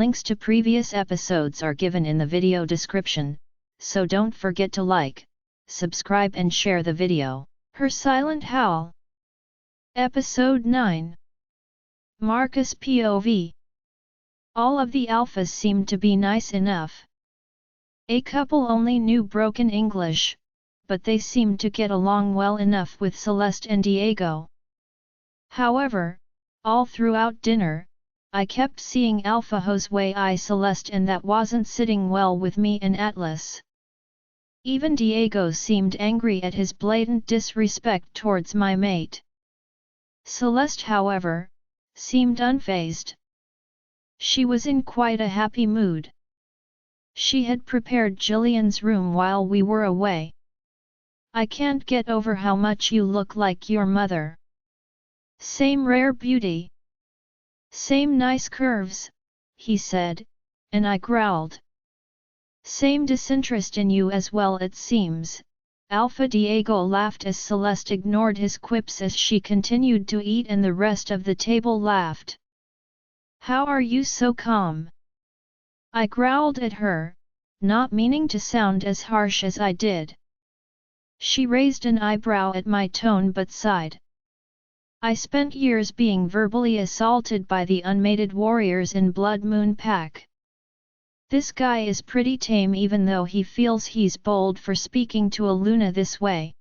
Links to previous episodes are given in the video description, so don't forget to like, subscribe and share the video. Her Silent Howl. Episode 9. Markus POV. All of the alphas seemed to be nice enough. A couple only knew broken English, but they seemed to get along well enough with Celeste and Diego. However, all throughout dinner, I kept seeing Alpha Josue I Celeste, and that wasn't sitting well with me and Atlas. Even Diego seemed angry at his blatant disrespect towards my mate. Celeste, however, seemed unfazed. She was in quite a happy mood. She had prepared Jillian's room while we were away. "I can't get over how much you look like your mother. Same rare beauty. Same nice curves," he said, and I growled. "Same disinterest in you as well, it seems." Alpha Diego laughed as Celeste ignored his quips as she continued to eat, and the rest of the table laughed. "How are you so calm?" I growled at her, not meaning to sound as harsh as I did. She raised an eyebrow at my tone but sighed. "I spent years being verbally assaulted by the unmated warriors in Blood Moon Pack. This guy is pretty tame, even though he feels he's bold for speaking to a Luna this way.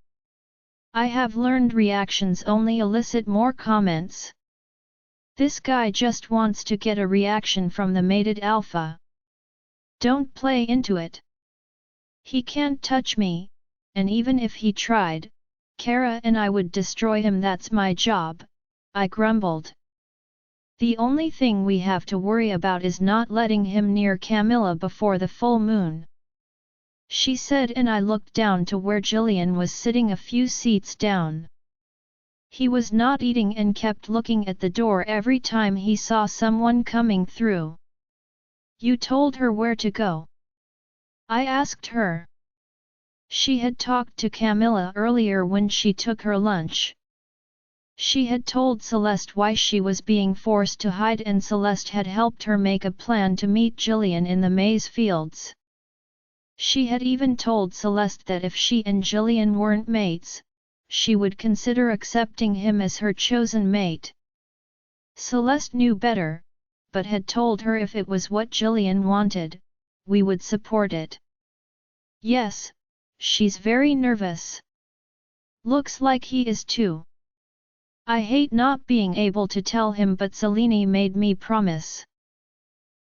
I have learned reactions only elicit more comments. This guy just wants to get a reaction from the mated alpha. Don't play into it. He can't touch me, and even if he tried, Kara and I would destroy him. That's my job," I grumbled. "The only thing we have to worry about is not letting him near Camilla before the full moon," she said, and I looked down to where Jillian was sitting a few seats down. He was not eating and kept looking at the door every time he saw someone coming through. "You told her where to go?" I asked her. She had talked to Camilla earlier when she took her lunch. She had told Celeste why she was being forced to hide, and Celeste had helped her make a plan to meet Jillian in the maize fields. She had even told Celeste that if she and Jillian weren't mates, she would consider accepting him as her chosen mate. Celeste knew better, but had told her if it was what Jillian wanted, we would support it. "Yes, she's very nervous. Looks like he is too. I hate not being able to tell him, but Selene made me promise."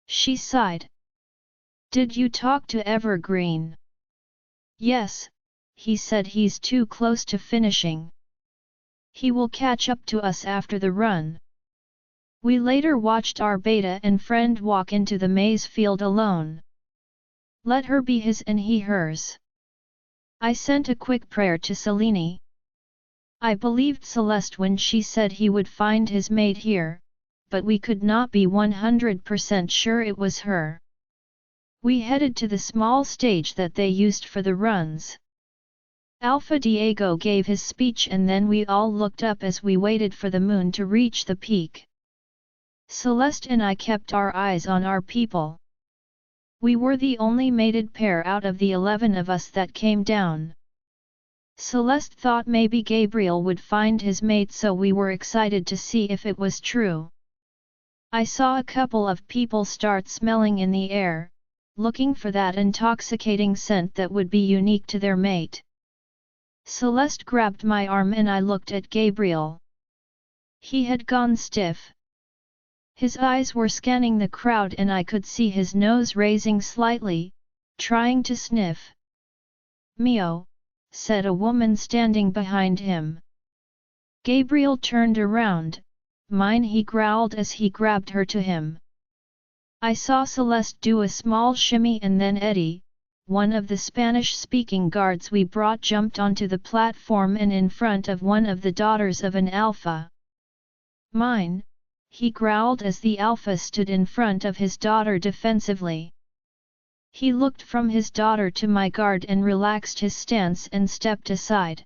She sighed. "Did you talk to Evergreen?" "Yes, he said he's too close to finishing. He will catch up to us after the run." We later watched our beta and friend walk into the maize field alone. Let her be his and he hers. I sent a quick prayer to Selene. I believed Celeste when she said he would find his mate here, but we could not be 100% sure it was her. We headed to the small stage that they used for the runs. Alpha Diego gave his speech, and then we all looked up as we waited for the moon to reach the peak. Celeste and I kept our eyes on our people. We were the only mated pair out of the 11 of us that came down. Celeste thought maybe Gabriel would find his mate, so we were excited to see if it was true. I saw a couple of people start smelling in the air, looking for that intoxicating scent that would be unique to their mate. Celeste grabbed my arm and I looked at Gabriel. He had gone stiff. His eyes were scanning the crowd, and I could see his nose raising slightly, trying to sniff. "Mio," said a woman standing behind him. Gabriel turned around. "Mine," he growled as he grabbed her to him. I saw Celeste do a small shimmy, and then Eddie, one of the Spanish-speaking guards we brought, jumped onto the platform and in front of one of the daughters of an alpha. "Mine," he growled as the alpha stood in front of his daughter defensively. He looked from his daughter to my guard and relaxed his stance and stepped aside.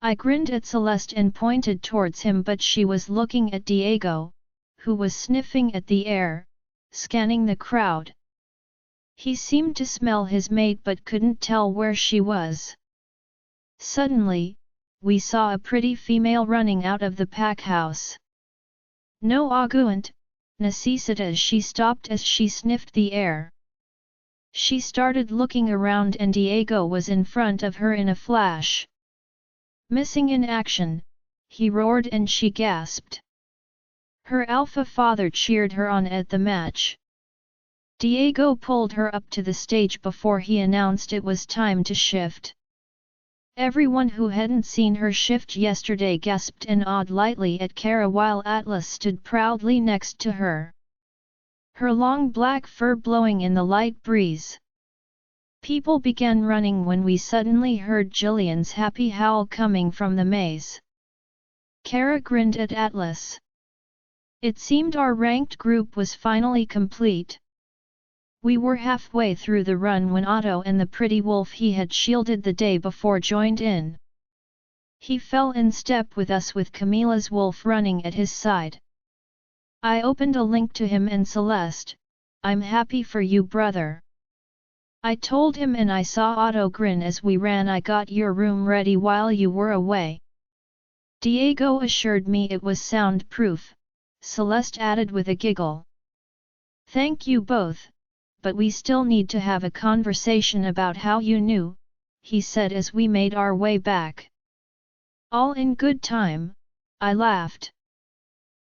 I grinned at Celeste and pointed towards him, but she was looking at Diego, who was sniffing at the air, scanning the crowd. He seemed to smell his mate but couldn't tell where she was. Suddenly, we saw a pretty female running out of the pack house. No argument, necessitas, she stopped as she sniffed the air. She started looking around and Diego was in front of her in a flash. Missing in action, he roared and she gasped. Her alpha father cheered her on at the match. Diego pulled her up to the stage before he announced it was time to shift. Everyone who hadn't seen her shift yesterday gasped and awed lightly at Kara while Atlas stood proudly next to her. Her long black fur blowing in the light breeze. People began running when we suddenly heard Jillian's happy howl coming from the maze. Kara grinned at Atlas. It seemed our ranked group was finally complete. We were halfway through the run when Otto and the pretty wolf he had shielded the day before joined in. He fell in step with us with Camilla's wolf running at his side. I opened a link to him and Celeste. I'm happy for you, brother. I told him and I saw Otto grin as we ran. I got your room ready while you were away. Diego assured me it was soundproof, Celeste added with a giggle. Thank you both, but we still need to have a conversation about how you knew, he said as we made our way back. All in good time, I laughed.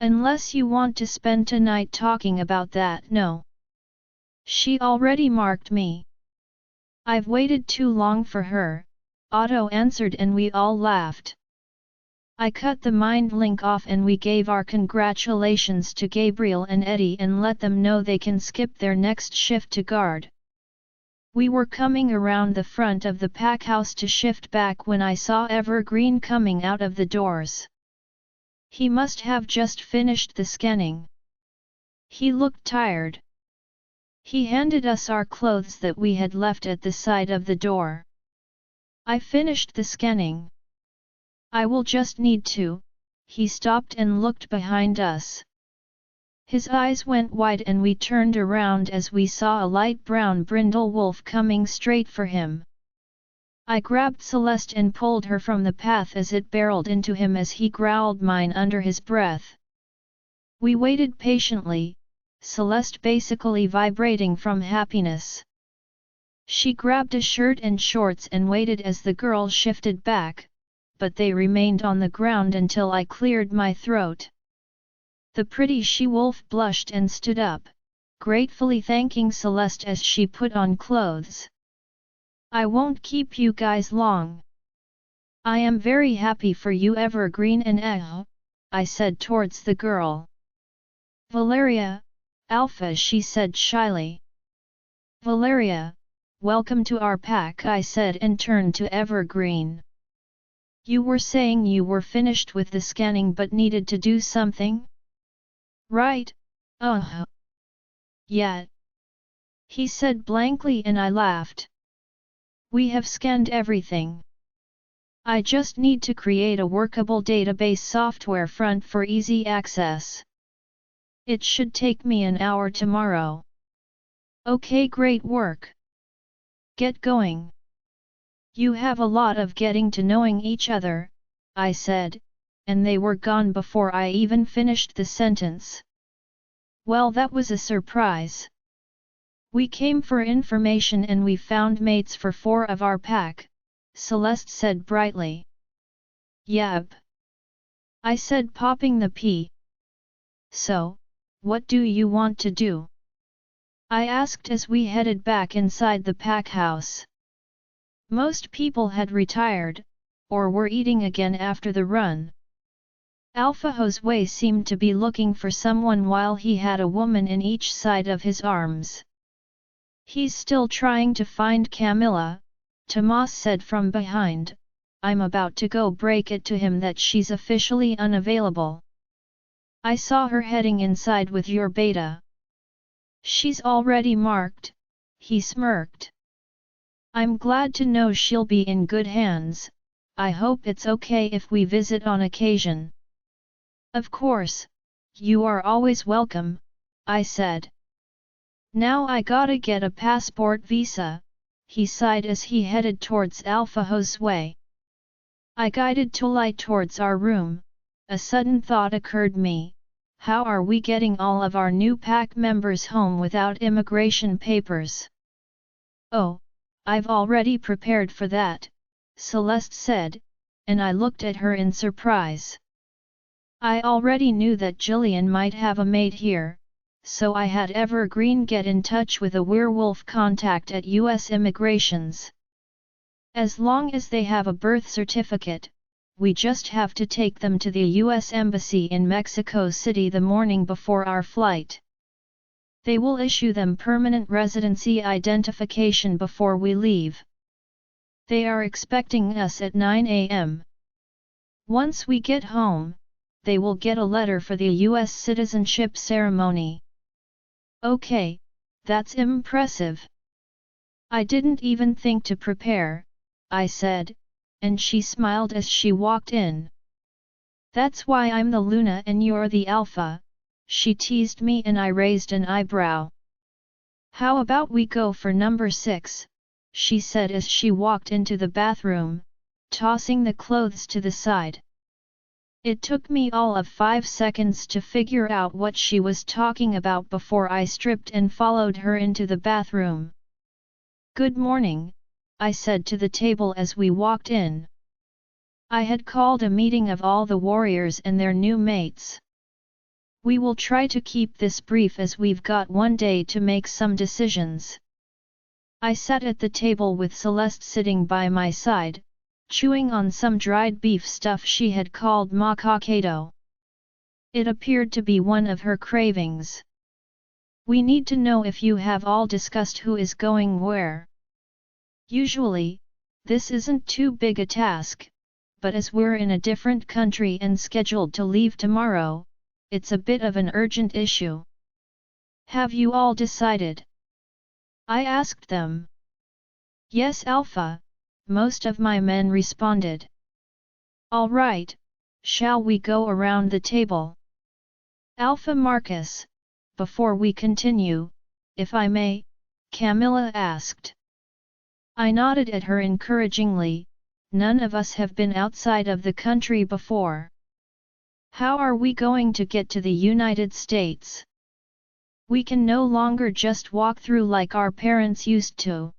Unless you want to spend tonight talking about that, no. She already marked me. I've waited too long for her, Otto answered and we all laughed. I cut the mind link off and we gave our congratulations to Gabriel and Eddie and let them know they can skip their next shift to guard. We were coming around the front of the pack house to shift back when I saw Evergreen coming out of the doors. He must have just finished the scanning. He looked tired. He handed us our clothes that we had left at the side of the door. I finished the scanning. I will just need to. He stopped and looked behind us. His eyes went wide and we turned around as we saw a light brown brindle wolf coming straight for him. I grabbed Celeste and pulled her from the path as it barreled into him as he growled mine under his breath. We waited patiently, Celeste basically vibrating from happiness. She grabbed a shirt and shorts and waited as the girl shifted back, but they remained on the ground until I cleared my throat. The pretty she-wolf blushed and stood up, gratefully thanking Celeste as she put on clothes. I won't keep you guys long. I am very happy for you, Evergreen and I said towards the girl. Valeria, Alpha, she said shyly. Valeria, welcome to our pack, I said and turned to Evergreen. You were saying you were finished with the scanning but needed to do something? Right, yeah. He said blankly and I laughed. We have scanned everything. I just need to create a workable database software front for easy access. It should take me an hour tomorrow. Okay, great work. Get going. You have a lot of getting to knowing each other, I said, and they were gone before I even finished the sentence. Well, that was a surprise. We came for information and we found mates for 4 of our pack, Celeste said brightly. Yep. I said, popping the pea. So, what do you want to do? I asked as we headed back inside the pack house. Most people had retired, or were eating again after the run. Alpha Josue seemed to be looking for someone while he had a woman in each side of his arms. He's still trying to find Camilla, Tomas said from behind. I'm about to go break it to him that she's officially unavailable. I saw her heading inside with your beta. She's already marked, he smirked. I'm glad to know she'll be in good hands. I hope it's okay if we visit on occasion. Of course, you are always welcome, I said. Now I gotta get a passport visa, he sighed as he headed towards Alpha Ho's way. I guided Tulai towards our room. A sudden thought occurred me. How are we getting all of our new pack members home without immigration papers? Oh, I've already prepared for that, Celeste said, and I looked at her in surprise. I already knew that Jillian might have a mate here, so I had Evergreen get in touch with a werewolf contact at US Immigrations. As long as they have a birth certificate, we just have to take them to the US Embassy in Mexico City the morning before our flight. They will issue them permanent residency identification before we leave. They are expecting us at 9 a.m. Once we get home, they will get a letter for the US citizenship ceremony. Okay, that's impressive. I didn't even think to prepare, I said, and she smiled as she walked in. That's why I'm the Luna and you're the Alpha, she teased me and I raised an eyebrow. How about we go for number 6, she said as she walked into the bathroom, tossing the clothes to the side. It took me all of 5 seconds to figure out what she was talking about before I stripped and followed her into the bathroom. Good morning, I said to the table as we walked in. I had called a meeting of all the warriors and their new mates. We will try to keep this brief as we've got one day to make some decisions. I sat at the table with Celeste sitting by my side, chewing on some dried beef stuff she had called macacado. It appeared to be one of her cravings. We need to know if you have all discussed who is going where. Usually, this isn't too big a task, but as we're in a different country and scheduled to leave tomorrow, it's a bit of an urgent issue. Have you all decided? I asked them. Yes, Alpha, most of my men responded. All right, shall we go around the table? Alpha Markus, before we continue, if I may, Camilla asked. I nodded at her encouragingly. None of us have been outside of the country before. How are we going to get to the United States? We can no longer just walk through like our parents used to.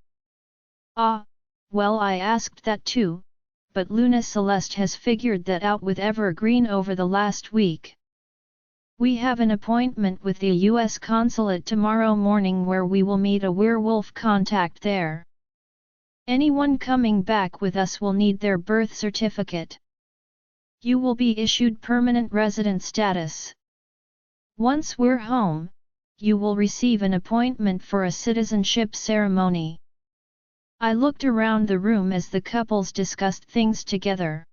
Ah, well, I asked that too, but Luna Celeste has figured that out with Evergreen over the last week. We have an appointment with the US consulate tomorrow morning where we will meet a werewolf contact there. Anyone coming back with us will need their birth certificate. You will be issued permanent resident status. Once we're home, you will receive an appointment for a citizenship ceremony. I looked around the room as the couples discussed things together.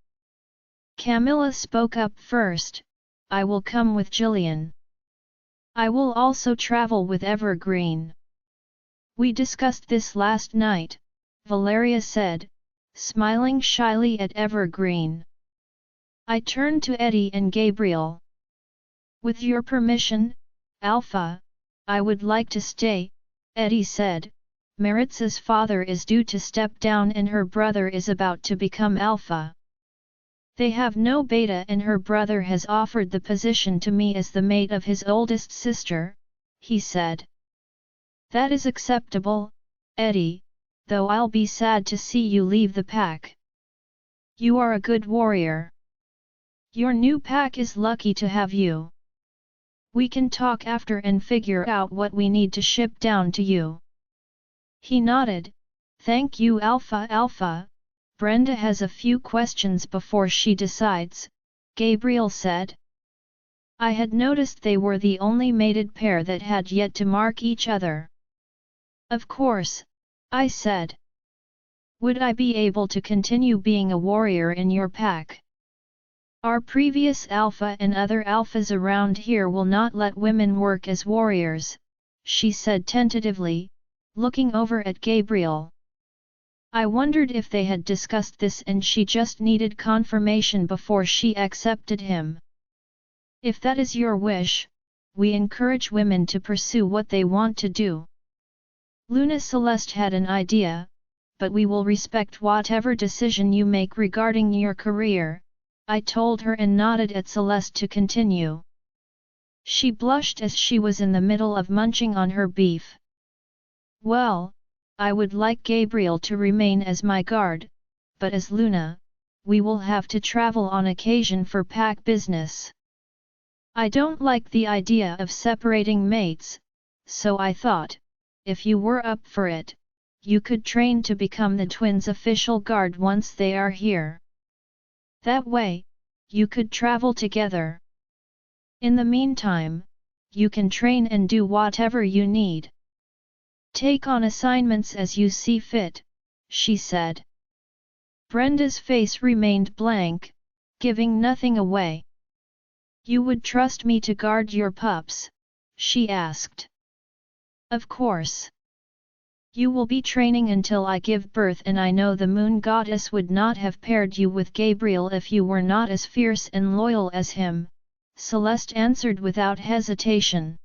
Camilla spoke up first. I will come with Jillian. I will also travel with Evergreen. We discussed this last night, Valeria said, smiling shyly at Evergreen. I turned to Eddie and Gabriel. With your permission, Alpha, I would like to stay, Eddie said. Maritz's father is due to step down and her brother is about to become Alpha. They have no beta and her brother has offered the position to me as the mate of his oldest sister, he said. That is acceptable, Eddie, though I'll be sad to see you leave the pack. You are a good warrior. Your new pack is lucky to have you. We can talk after and figure out what we need to ship down to you. He nodded. Thank you, Alpha. Brenda has a few questions before she decides, Gabriel said. I had noticed they were the only mated pair that had yet to mark each other. Of course, I said. Would I be able to continue being a warrior in your pack? Our previous Alpha and other Alphas around here will not let women work as warriors, she said tentatively, looking over at Gabriel. I wondered if they had discussed this and she just needed confirmation before she accepted him. If that is your wish, we encourage women to pursue what they want to do. Luna Celeste had an idea, but we will respect whatever decision you make regarding your career, I told her and nodded at Celeste to continue. She blushed as she was in the middle of munching on her beef. Well, I would like Gabriel to remain as my guard, but as Luna, we will have to travel on occasion for pack business. I don't like the idea of separating mates, so I thought, if you were up for it, you could train to become the twins' official guard once they are here. That way, you could travel together. In the meantime, you can train and do whatever you need. Take on assignments as you see fit, she said. Brenda's face remained blank, giving nothing away. You would trust me to guard your pups? She asked. Of course. You will be training until I give birth, and I know the moon goddess would not have paired you with Gabriel if you were not as fierce and loyal as him, Celeste answered without hesitation.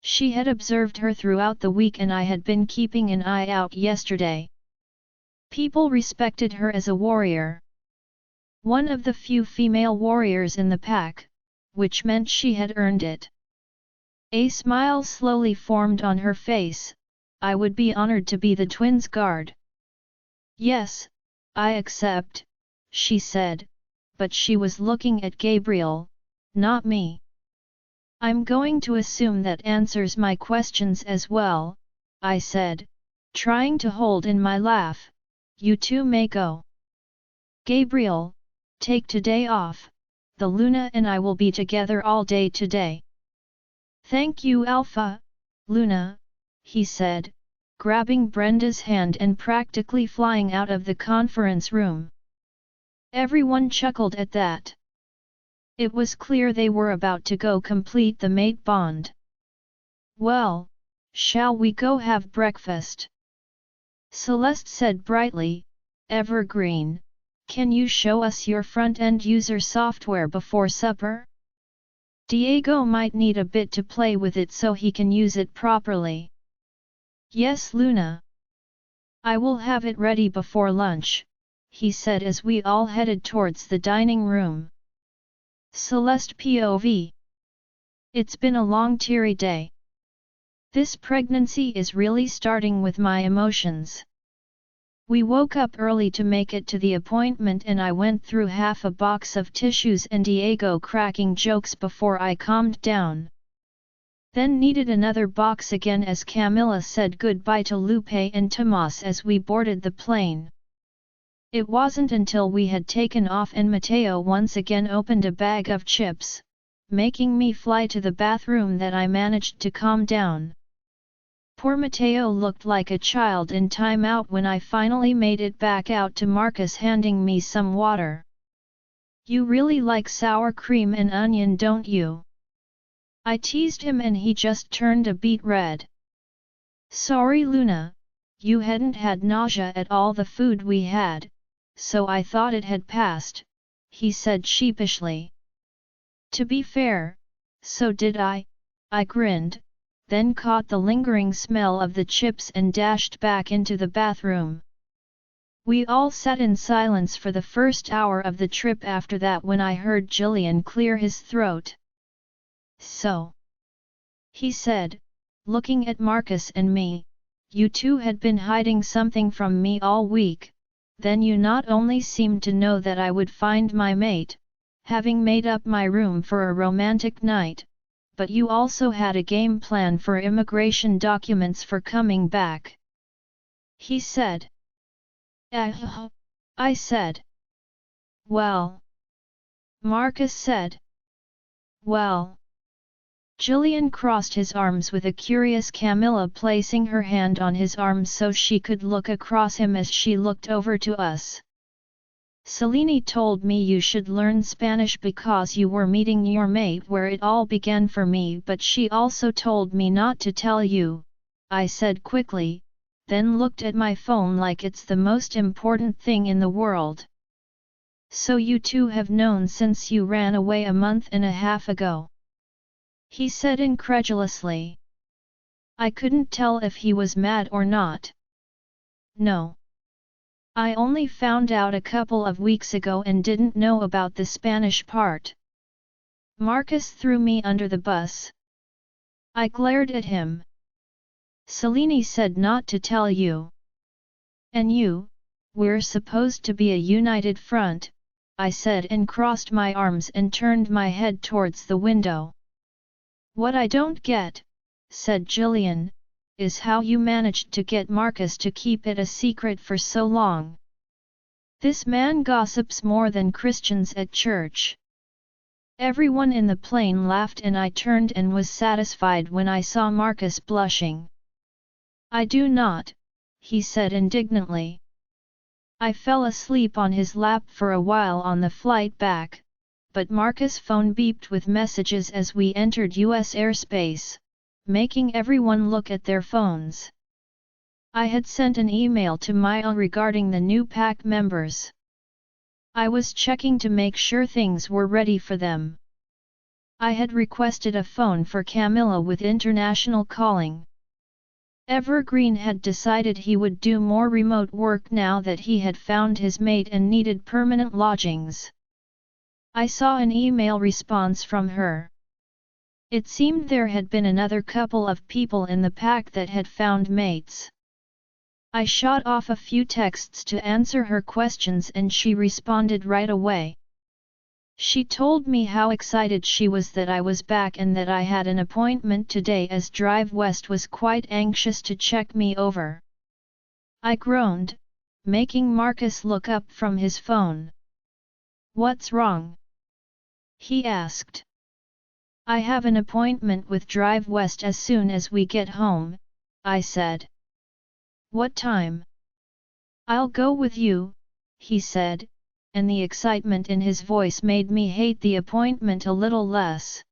She had observed her throughout the week and I had been keeping an eye out yesterday. People respected her as a warrior. One of the few female warriors in the pack, which meant she had earned it. A smile slowly formed on her face. I would be honored to be the twins' guard. Yes, I accept, she said, but she was looking at Gabriel, not me. I'm going to assume that answers my questions as well, I said, trying to hold in my laugh. You two may go. Gabriel, take today off, the Luna and I will be together all day today. Thank you Alpha, Luna, he said, grabbing Brenda's hand and practically flying out of the conference room. Everyone chuckled at that. It was clear they were about to go complete the mate bond. Well, shall we go have breakfast? Celeste said brightly, Evergreen, can you show us your front-end user software before supper? Diego might need a bit to play with it so he can use it properly. Yes Luna. I will have it ready before lunch, he said as we all headed towards the dining room. Celeste POV. It's been a long teary day. This pregnancy is really starting with my emotions. We woke up early to make it to the appointment and I went through half a box of tissues and Diego cracking jokes before I calmed down. Then needed another box again as Camilla said goodbye to Lupe and Tomas as we boarded the plane. It wasn't until we had taken off and Mateo once again opened a bag of chips, making me fly to the bathroom, that I managed to calm down. Poor Mateo looked like a child in timeout when I finally made it back out to Markus handing me some water. You really like sour cream and onion, don't you? I teased him and he just turned a beet red. Sorry Luna, you hadn't had nausea at all the food we had, so I thought it had passed, he said sheepishly. To be fair, so did I grinned, then caught the lingering smell of the chips and dashed back into the bathroom. We all sat in silence for the first hour of the trip after that when I heard Jillian clear his throat. So, he said, looking at Markus and me, you two had been hiding something from me all week, then you not only seemed to know that I would find my mate, having made up my room for a romantic night, but you also had a game plan for immigration documents for coming back. He said. I said. Well. Markus said. Well. Jillian crossed his arms with a curious Camilla placing her hand on his arm so she could look across him as she looked over to us. Selene told me you should learn Spanish because you were meeting your mate, where it all began for me, but she also told me not to tell you, I said quickly, then looked at my phone like it's the most important thing in the world. So you two have known since you ran away a month and a half ago. he said incredulously. I couldn't tell if he was mad or not. No. I only found out a couple of weeks ago and didn't know about the Spanish part. Markus threw me under the bus. I glared at him. Selene said not to tell you. And you, we're supposed to be a united front, I said and crossed my arms and turned my head towards the window. What I don't get, said Jillian, is how you managed to get Markus to keep it a secret for so long. This man gossips more than Christians at church. Everyone in the plane laughed and I turned and was satisfied when I saw Markus blushing. I do not, he said indignantly. I fell asleep on his lap for a while on the flight back, but Markus' phone beeped with messages as we entered US airspace, making everyone look at their phones. I had sent an email to Maya regarding the new pack members. I was checking to make sure things were ready for them. I had requested a phone for Camilla with international calling. Evergreen had decided he would do more remote work now that he had found his mate and needed permanent lodgings. I saw an email response from her. It seemed there had been another couple of people in the pack that had found mates. I shot off a few texts to answer her questions and she responded right away. She told me how excited she was that I was back and that I had an appointment today as Drive West was quite anxious to check me over. I groaned, making Markus look up from his phone. What's wrong? He asked. I have an appointment with Drive West as soon as we get home, I said. What time? I'll go with you, he said, and the excitement in his voice made me hate the appointment a little less.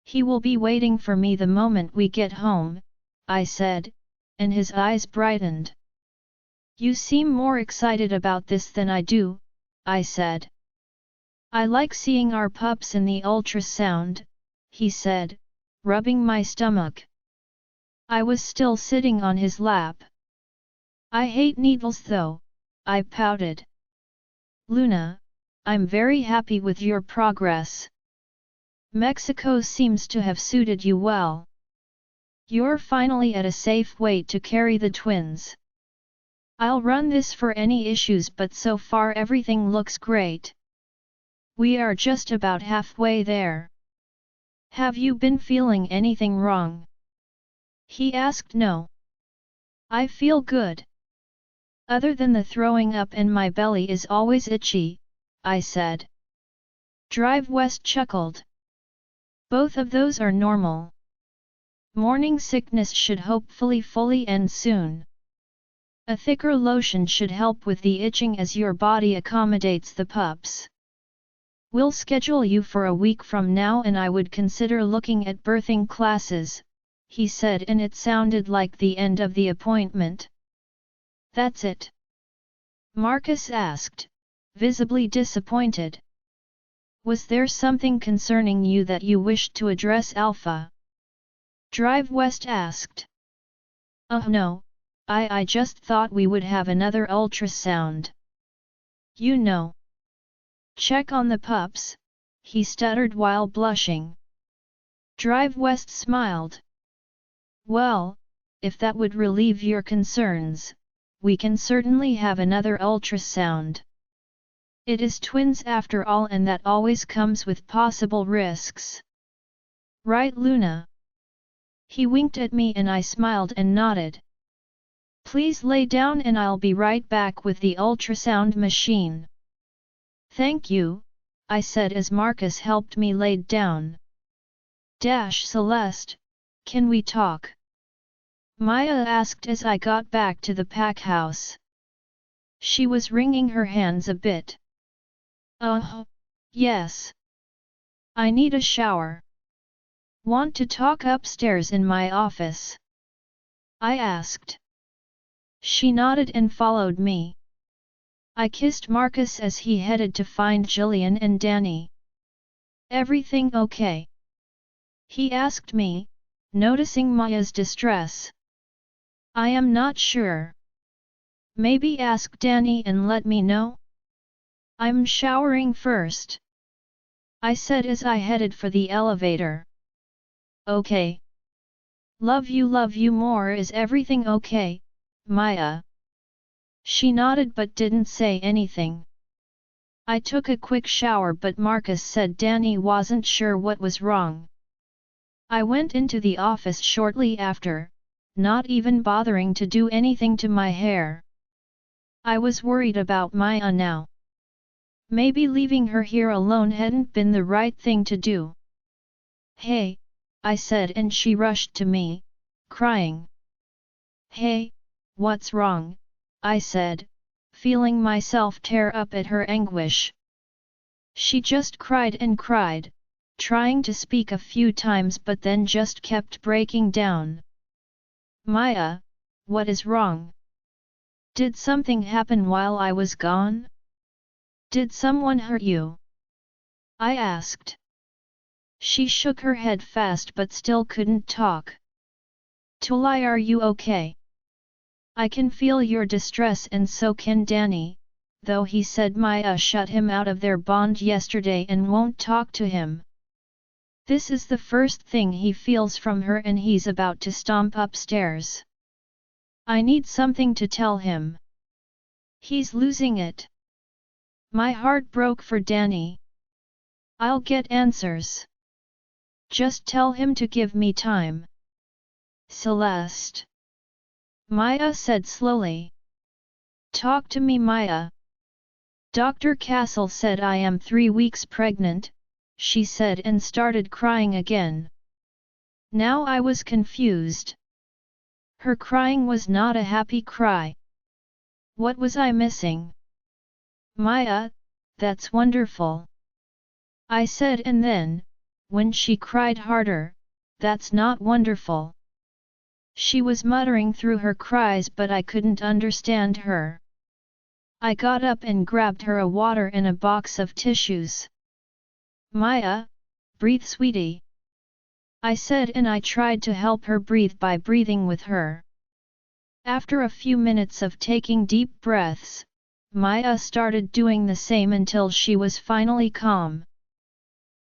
He will be waiting for me the moment we get home, I said, and his eyes brightened. You seem more excited about this than I do, I said. I like seeing our pups in the ultrasound, he said, rubbing my stomach. I was still sitting on his lap. I hate needles though, I pouted. Luna, I'm very happy with your progress. Mexico seems to have suited you well. You're finally at a safe weight to carry the twins. I'll run this for any issues but so far everything looks great. We are just about halfway there. Have you been feeling anything wrong? He asked. No. I feel good. Other than the throwing up and my belly is always itchy, I said. Drive West chuckled. Both of those are normal. Morning sickness should hopefully fully end soon. A thicker lotion should help with the itching as your body accommodates the pups. We'll schedule you for a week from now and I would consider looking at birthing classes, he said, and it sounded like the end of the appointment. That's it? Markus asked, visibly disappointed. Was there something concerning you that you wished to address Alpha? Drive West asked. No, I just thought we would have another ultrasound. You know. Check on the pups, he stuttered while blushing. Drive West smiled. Well, if that would relieve your concerns, we can certainly have another ultrasound. It is twins after all and that always comes with possible risks. Right, Luna? He winked at me and I smiled and nodded. Please lay down and I'll be right back with the ultrasound machine. Thank you, I said as Markus helped me lay down. Celeste, can we talk? Maya asked as I got back to the pack house. She was wringing her hands a bit. Yes. I need a shower. Want to talk upstairs in my office? I asked. She nodded and followed me. I kissed Markus as he headed to find Jillian and Danny. Everything okay? He asked me, noticing Maya's distress. I am not sure. Maybe ask Danny and let me know? I'm showering first, I said as I headed for the elevator. Okay. Love you more. Is everything okay, Maya? She nodded but didn't say anything. I took a quick shower but Markus said Danny wasn't sure what was wrong. I went into the office shortly after, not even bothering to do anything to my hair. I was worried about Maya now. Maybe leaving her here alone hadn't been the right thing to do. Hey, I said and she rushed to me, crying. Hey, what's wrong? I said, feeling myself tear up at her anguish. She just cried and cried, trying to speak a few times but then just kept breaking down. Maya, what is wrong? Did something happen while I was gone? Did someone hurt you? I asked. She shook her head fast but still couldn't talk. Tulai, are you okay? I can feel your distress and so can Danny, though he said Maya shut him out of their bond yesterday and won't talk to him. This is the first thing he feels from her and he's about to stomp upstairs. I need something to tell him. He's losing it. My heart broke for Danny. I'll get answers. Just tell him to give me time. Celeste. Maya said slowly. Talk to me, Maya. Dr. Castle said I am 3 weeks pregnant, she said and started crying again. Now I was confused. Her crying was not a happy cry. What was I missing? Maya, that's wonderful. I said and then, when she cried harder, that's not wonderful. She was muttering through her cries but I couldn't understand her. I got up and grabbed her a water and a box of tissues. Maya, breathe sweetie. I said and I tried to help her breathe by breathing with her. After a few minutes of taking deep breaths, Maya started doing the same until she was finally calm.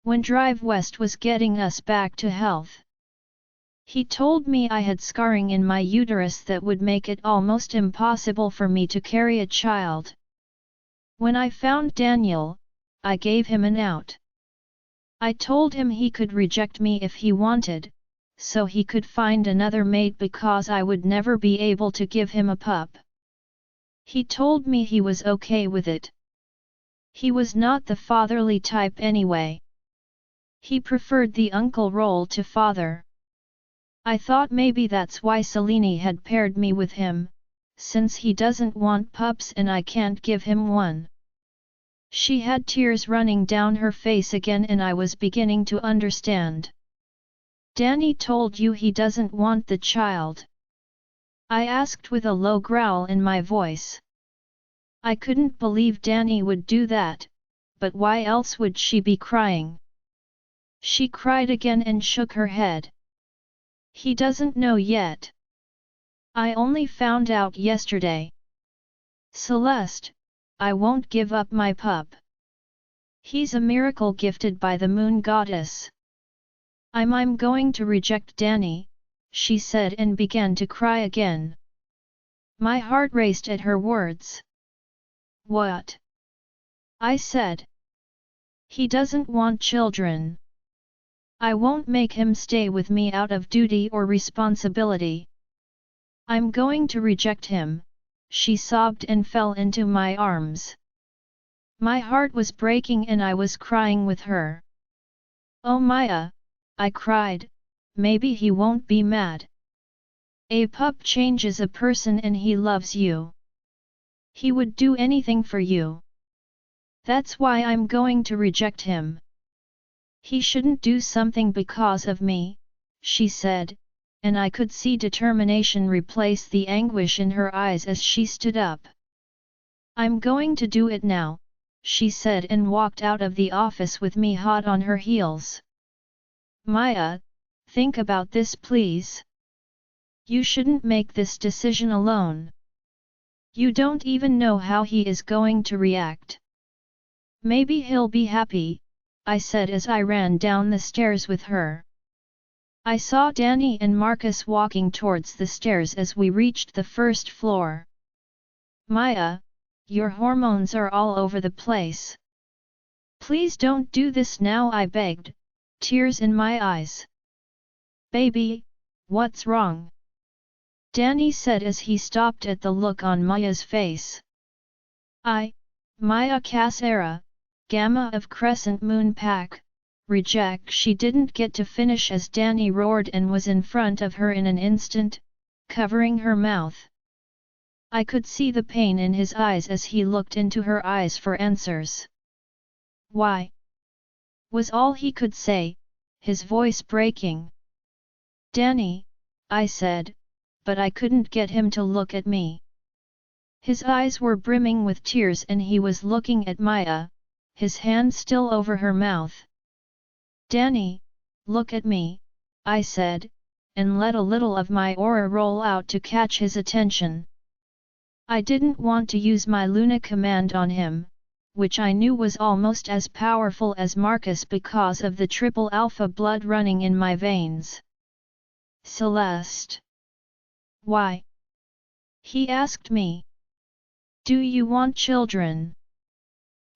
When Drive West was getting us back to health, he told me I had scarring in my uterus that would make it almost impossible for me to carry a child. When I found Daniel, I gave him an out. I told him he could reject me if he wanted, so he could find another mate because I would never be able to give him a pup. He told me he was okay with it. He was not the fatherly type anyway. He preferred the uncle role to father. I thought maybe that's why Selene had paired me with him, since he doesn't want pups and I can't give him one. She had tears running down her face again and I was beginning to understand. Danny told you he doesn't want the child? I asked with a low growl in my voice. I couldn't believe Danny would do that, but why else would she be crying? She cried again and shook her head. He doesn't know yet. I only found out yesterday. Celeste, I won't give up my pup. He's a miracle gifted by the moon goddess. I'm going to reject Danny, she said and began to cry again. My heart raced at her words. What? I said. He doesn't want children. I won't make him stay with me out of duty or responsibility. I'm going to reject him, she sobbed and fell into my arms. My heart was breaking and I was crying with her. Oh Maya, I cried, maybe he won't be mad. A pup changes a person and he loves you. He would do anything for you. That's why I'm going to reject him. He shouldn't do something because of me, she said, and I could see determination replace the anguish in her eyes as she stood up. I'm going to do it now, she said and walked out of the office with me hot on her heels. Maya, Think about this please. You shouldn't make this decision alone. You don't even know how he is going to react. Maybe he'll be happy, I said as I ran down the stairs with her. I saw Danny and Markus walking towards the stairs as we reached the first floor. Maya, your hormones are all over the place. Please don't do this now, I begged, tears in my eyes. Baby, what's wrong? Danny said as he stopped at the look on Maya's face. Maya Casera, Gamma of Crescent Moon Pack, reject. She didn't get to finish as Danny roared and was in front of her in an instant, covering her mouth. I could see the pain in his eyes as he looked into her eyes for answers. Why? Was all he could say, his voice breaking. Danny, I said, but I couldn't get him to look at me. His eyes were brimming with tears and he was looking at Maya, his hand still over her mouth. Danny, look at me, I said, and let a little of my aura roll out to catch his attention. I didn't want to use my Luna command on him, which I knew was almost as powerful as Markus because of the triple alpha blood running in my veins. Celeste. Why? He asked me. Do you want children?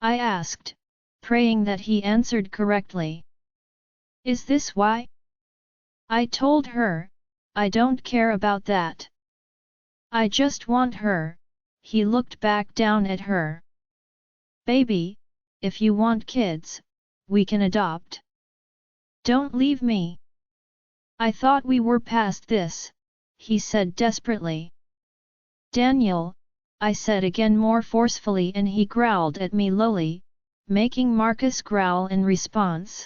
I asked, praying that he answered correctly. Is this why? I told her, I don't care about that. I just want her. He looked back down at her. Baby, if you want kids, we can adopt. Don't leave me. I thought we were past this, he said desperately. Daniel, I said again more forcefully and he growled at me lowly, making Markus growl in response.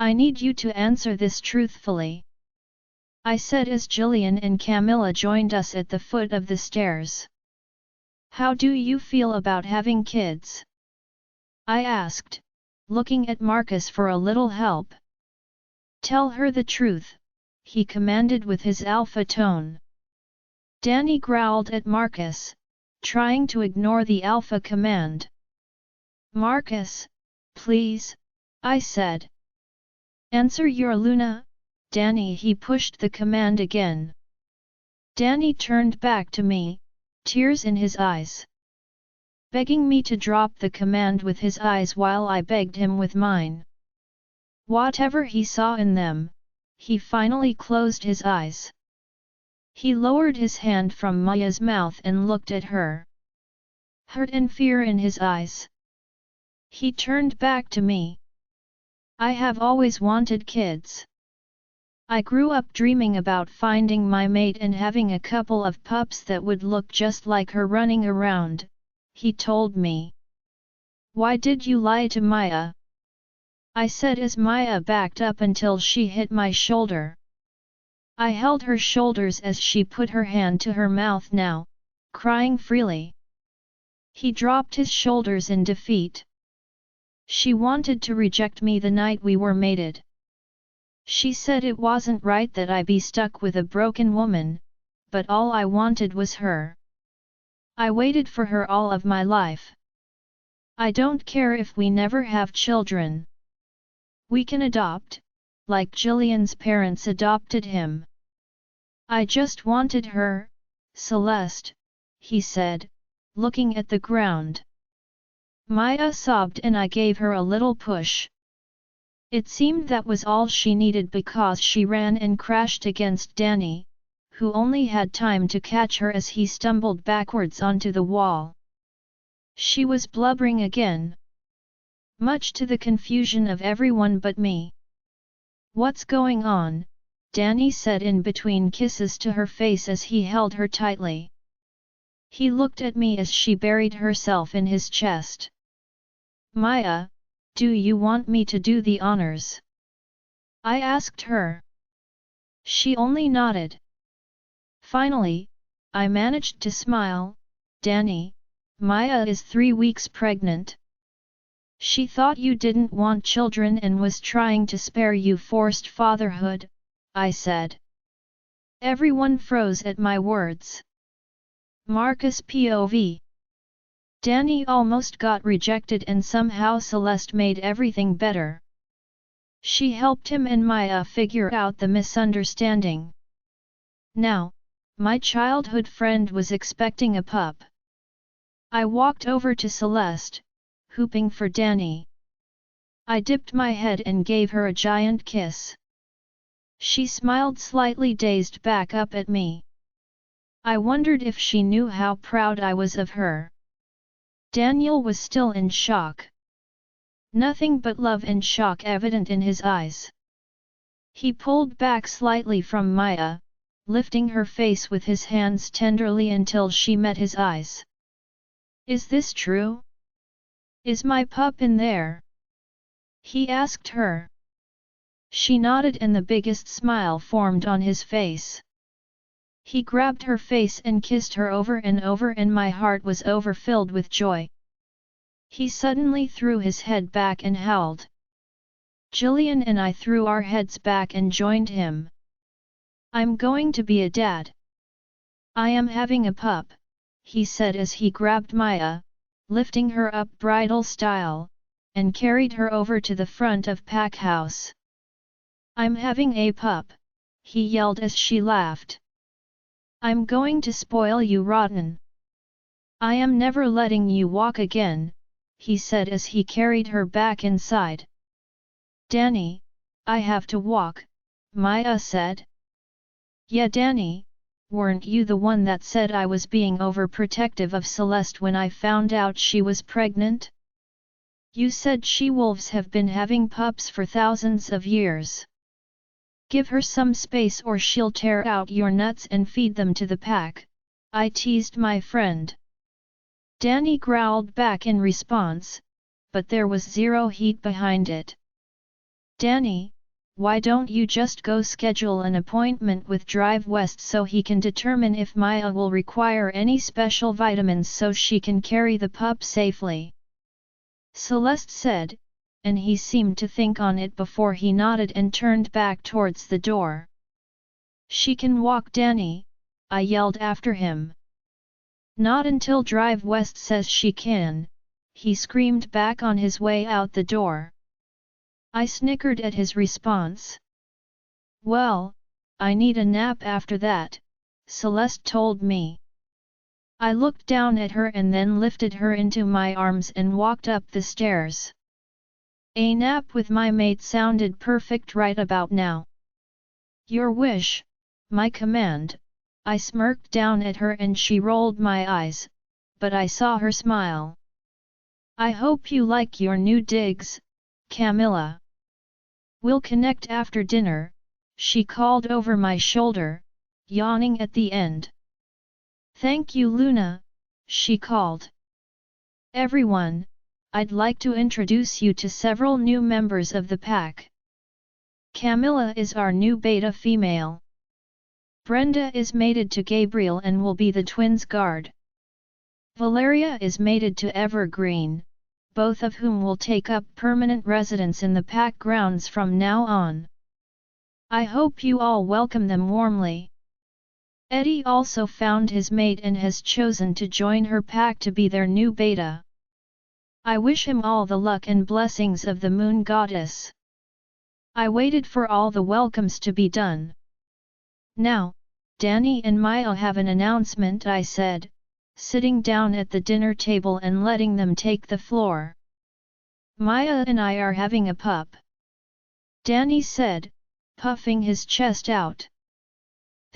I need you to answer this truthfully. I said as Jillian and Camilla joined us at the foot of the stairs. How do you feel about having kids? I asked, looking at Markus for a little help. Tell her the truth, he commanded with his alpha tone. Danny growled at Markus, trying to ignore the alpha command. Markus, please, I said. Answer your Luna, Danny. He pushed the command again. Danny turned back to me, tears in his eyes. Begging me to drop the command with his eyes while I begged him with mine. Whatever he saw in them, he finally closed his eyes. He lowered his hand from Maya's mouth and looked at her. Hurt and fear in his eyes. He turned back to me. I have always wanted kids. I grew up dreaming about finding my mate and having a couple of pups that would look just like her running around, he told me. Why did you lie to Maya? I said as Maya backed up until she hit my shoulder. I held her shoulders as she put her hand to her mouth now, crying freely. He dropped his shoulders in defeat. She wanted to reject me the night we were mated. She said it wasn't right that I be stuck with a broken woman, but all I wanted was her. I waited for her all of my life. I don't care if we never have children. We can adopt, like Jillian's parents adopted him. I just wanted her, Celeste, he said, looking at the ground. Maya sobbed and I gave her a little push. It seemed that was all she needed because she ran and crashed against Danny, who only had time to catch her as he stumbled backwards onto the wall. She was blubbering again. Much to the confusion of everyone but me. What's going on? Danny said in between kisses to her face as he held her tightly. He looked at me as she buried herself in his chest. Maya, do you want me to do the honors? I asked her. She only nodded. Finally, I managed to smile. Danny, Maya is 3 weeks pregnant. She thought you didn't want children and was trying to spare you forced fatherhood, I said. Everyone froze at my words. Markus POV. Danny almost got rejected and somehow Celeste made everything better. She helped him and Maya figure out the misunderstanding. Now, my childhood friend was expecting a pup. I walked over to Celeste, whooping for Danny. I dipped my head and gave her a giant kiss. She smiled slightly dazed back up at me. I wondered if she knew how proud I was of her. Daniel was still in shock. Nothing but love and shock evident in his eyes. He pulled back slightly from Maya, lifting her face with his hands tenderly until she met his eyes. Is this true? Is my pup in there? He asked her. She nodded and the biggest smile formed on his face. He grabbed her face and kissed her over and over and my heart was overfilled with joy. He suddenly threw his head back and howled. Jillian and I threw our heads back and joined him. I'm going to be a dad. I am having a pup, he said as he grabbed Maya, lifting her up bridal style, and carried her over to the front of pack house. I'm having a pup, he yelled as she laughed. I'm going to spoil you rotten. I am never letting you walk again, he said as he carried her back inside. Danny, I have to walk, Maya said. Yeah Danny, weren't you the one that said I was being overprotective of Celeste when I found out she was pregnant? You said she-wolves have been having pups for thousands of years. Give her some space or she'll tear out your nuts and feed them to the pack, I teased my friend. Danny growled back in response, but there was zero heat behind it. Danny, why don't you just go schedule an appointment with Drive West so he can determine if Maya will require any special vitamins so she can carry the pup safely? Celeste said, and he seemed to think on it before he nodded and turned back towards the door. She can walk Danny, I yelled after him. Not until Drive West says she can, he screamed back on his way out the door. I snickered at his response. Well, I need a nap after that, Celeste told me. I looked down at her and then lifted her into my arms and walked up the stairs. A nap with my mate sounded perfect right about now. Your wish, my command, I smirked down at her and she rolled my eyes, but I saw her smile. I hope you like your new digs, Camilla. We'll connect after dinner, she called over my shoulder, yawning at the end. Thank you Luna, she called. Everyone, I'd like to introduce you to several new members of the pack. Camilla is our new beta female. Brenda is mated to Gabriel and will be the twins' guard. Valeria is mated to Evergreen, both of whom will take up permanent residence in the pack grounds from now on. I hope you all welcome them warmly. Eddie also found his mate and has chosen to join her pack to be their new beta. I wish him all the luck and blessings of the moon goddess. I waited for all the welcomes to be done. Now, Danny and Maya have an announcement, I said, sitting down at the dinner table and letting them take the floor. Maya and I are having a pup. Danny said, puffing his chest out.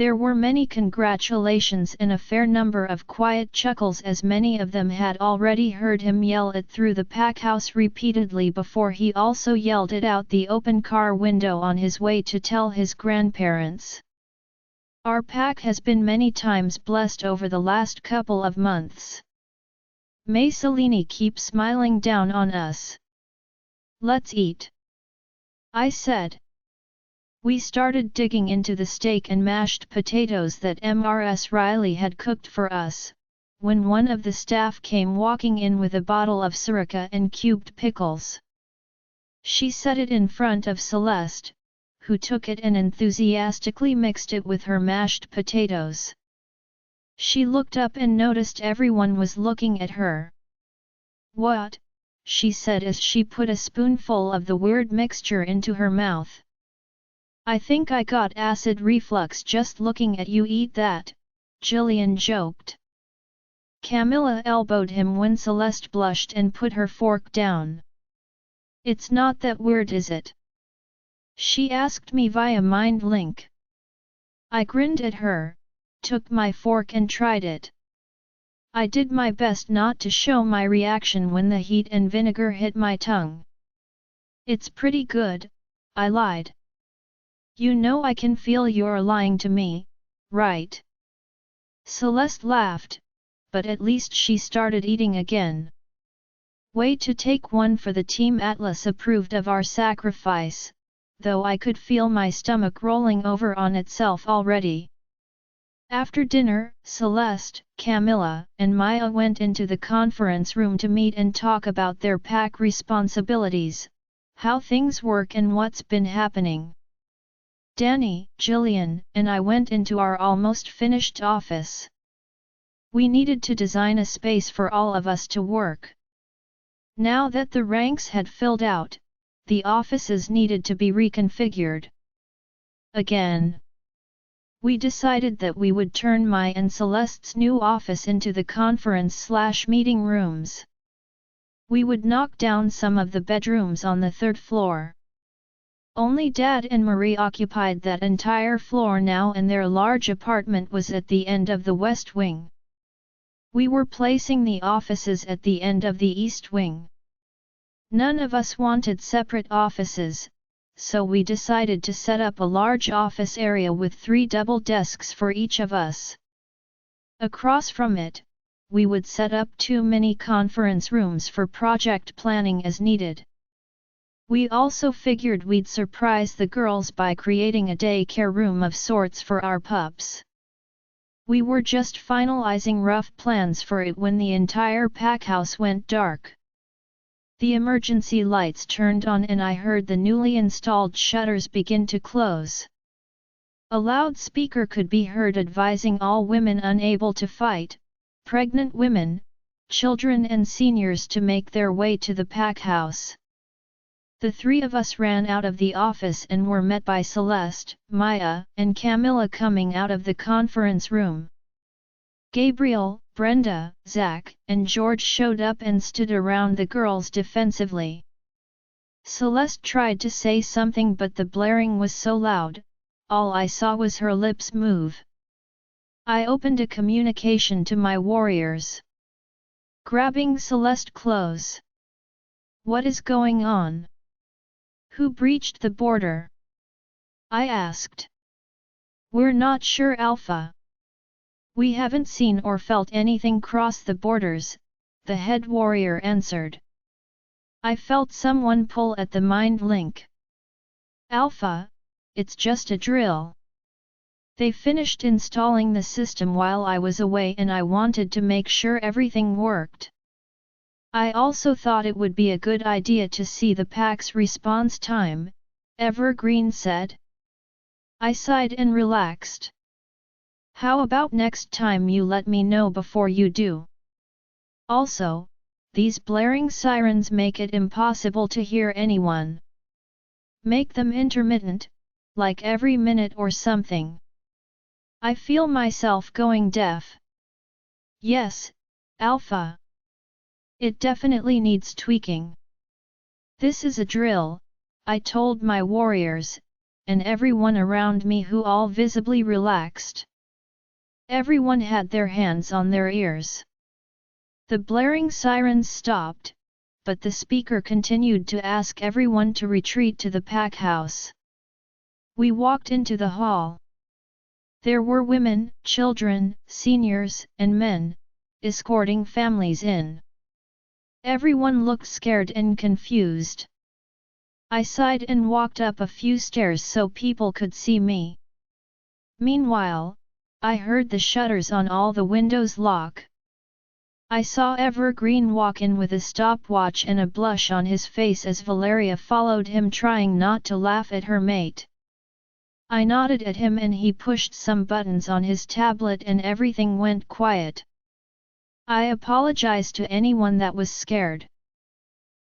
There were many congratulations and a fair number of quiet chuckles as many of them had already heard him yell it through the pack house repeatedly before he also yelled it out the open car window on his way to tell his grandparents. Our pack has been many times blessed over the last couple of months. May Selene keep smiling down on us. Let's eat, I said. We started digging into the steak and mashed potatoes that Mrs. Riley had cooked for us, when one of the staff came walking in with a bottle of sriracha and cubed pickles. She set it in front of Celeste, who took it and enthusiastically mixed it with her mashed potatoes. She looked up and noticed everyone was looking at her. "What?" she said as she put a spoonful of the weird mixture into her mouth. "I think I got acid reflux just looking at you eat that," Jillian joked. Camilla elbowed him when Celeste blushed and put her fork down. "It's not that weird, is it?" she asked me via mind link. I grinned at her, took my fork and tried it. I did my best not to show my reaction when the heat and vinegar hit my tongue. "It's pretty good," I lied. "You know I can feel you're lying to me, right?" Celeste laughed, but at least she started eating again. "Way to take one for the team." Atlas approved of our sacrifice, though I could feel my stomach rolling over on itself already. After dinner, Celeste, Camilla, and Maya went into the conference room to meet and talk about their pack responsibilities, how things work and what's been happening. Danny, Jillian, and I went into our almost finished office. We needed to design a space for all of us to work. Now that the ranks had filled out, the offices needed to be reconfigured. Again. We decided that we would turn my and Celeste's new office into the conference/meeting rooms. We would knock down some of the bedrooms on the 3rd floor. Only Dad and Marie occupied that entire floor now, and their large apartment was at the end of the west wing. We were placing the offices at the end of the east wing. None of us wanted separate offices, so we decided to set up a large office area with 3 double desks for each of us. Across from it, we would set up 2 mini conference rooms for project planning as needed. We also figured we'd surprise the girls by creating a daycare room of sorts for our pups. We were just finalizing rough plans for it when the entire packhouse went dark. The emergency lights turned on and I heard the newly installed shutters begin to close. A loudspeaker could be heard advising all women unable to fight, pregnant women, children and seniors to make their way to the packhouse. The 3 of us ran out of the office and were met by Celeste, Maya, and Camilla coming out of the conference room. Gabriel, Brenda, Zach, and George showed up and stood around the girls defensively. Celeste tried to say something, but the blaring was so loud, all I saw was her lips move. I opened a communication to my warriors. Grabbing Celeste close. "What is going on? Who breached the border?" I asked. "We're not sure, Alpha. We haven't seen or felt anything cross the borders," the head warrior answered. "I felt someone pull at the mind link." "Alpha, it's just a drill. They finished installing the system while I was away and I wanted to make sure everything worked. I also thought it would be a good idea to see the pack's response time," Evergreen said. I sighed and relaxed. "How about next time you let me know before you do? Also, these blaring sirens make it impossible to hear anyone. Make them intermittent, like every minute or something. I feel myself going deaf." "Yes, Alpha. It definitely needs tweaking. This is a drill," I told my warriors, and everyone around me who all visibly relaxed. Everyone had their hands on their ears. The blaring sirens stopped, but the speaker continued to ask everyone to retreat to the packhouse. We walked into the hall. There were women, children, seniors, and men, escorting families in. Everyone looked scared and confused. I sighed and walked up a few stairs so people could see me. Meanwhile, I heard the shutters on all the windows lock. I saw Evergreen walk in with a stopwatch and a blush on his face as Valeria followed him, trying not to laugh at her mate. I nodded at him and he pushed some buttons on his tablet and everything went quiet. I apologize to anyone that was scared.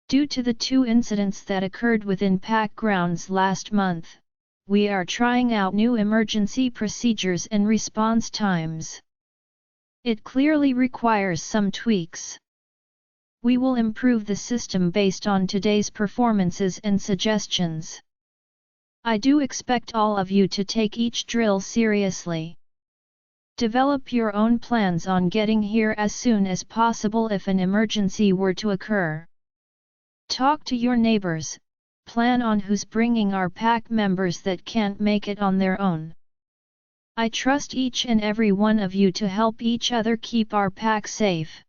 Due to the 2 incidents that occurred within pack grounds last month, we are trying out new emergency procedures and response times. It clearly requires some tweaks. We will improve the system based on today's performances and suggestions. I do expect all of you to take each drill seriously. Develop your own plans on getting here as soon as possible if an emergency were to occur. Talk to your neighbors, plan on who's bringing our pack members that can't make it on their own. I trust each and every one of you to help each other keep our pack safe.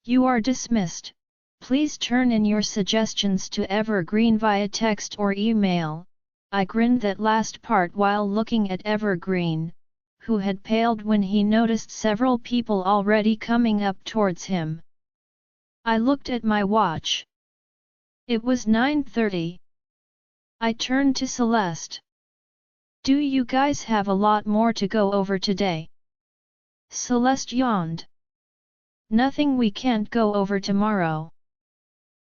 You are dismissed. Please turn in your suggestions to Evergreen via text or email. I grinned that last part while looking at Evergreen, who had paled when he noticed several people already coming up towards him. I looked at my watch. It was 9:30. I turned to Celeste. Do you guys have a lot more to go over today? Celeste yawned. Nothing we can't go over tomorrow.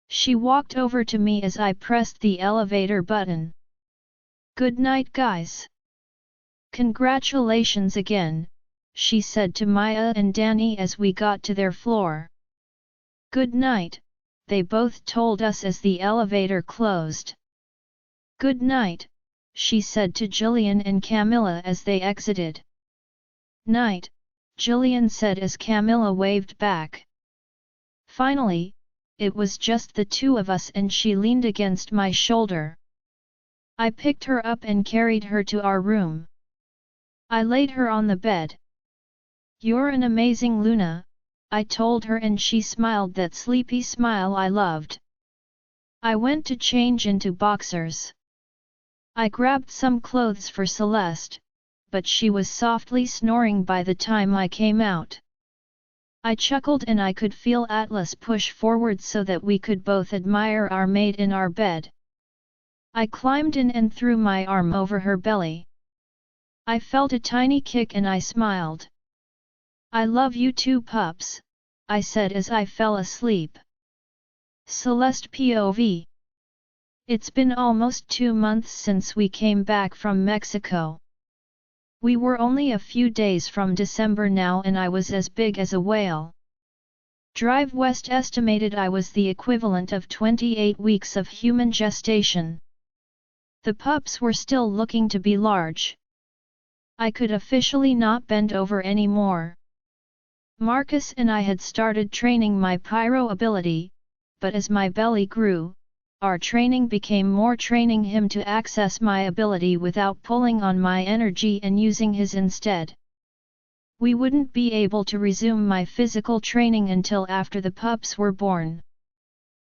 She walked over to me as I pressed the elevator button. Good night, guys. Congratulations again, she said to Maya and Danny as we got to their floor. Good night, they both told us as the elevator closed. Good night, she said to Jillian and Camilla as they exited. Night, Jillian said as Camilla waved back. Finally, it was just the 2 of us and she leaned against my shoulder. I picked her up and carried her to our room. I laid her on the bed. You're an amazing Luna, I told her and she smiled that sleepy smile I loved. I went to change into boxers. I grabbed some clothes for Celeste, but she was softly snoring by the time I came out. I chuckled and I could feel Atlas push forward so that we could both admire our mate in our bed. I climbed in and threw my arm over her belly. I felt a tiny kick and I smiled. I love you too, pups, I said as I fell asleep. Celeste POV. It's been almost 2 months since we came back from Mexico. We were only a few days from December now and I was as big as a whale. Drive West estimated I was the equivalent of 28 weeks of human gestation. The pups were still looking to be large. I could officially not bend over anymore. Markus and I had started training my pyro ability, but as my belly grew, our training became more training him to access my ability without pulling on my energy and using his instead. We wouldn't be able to resume my physical training until after the pups were born.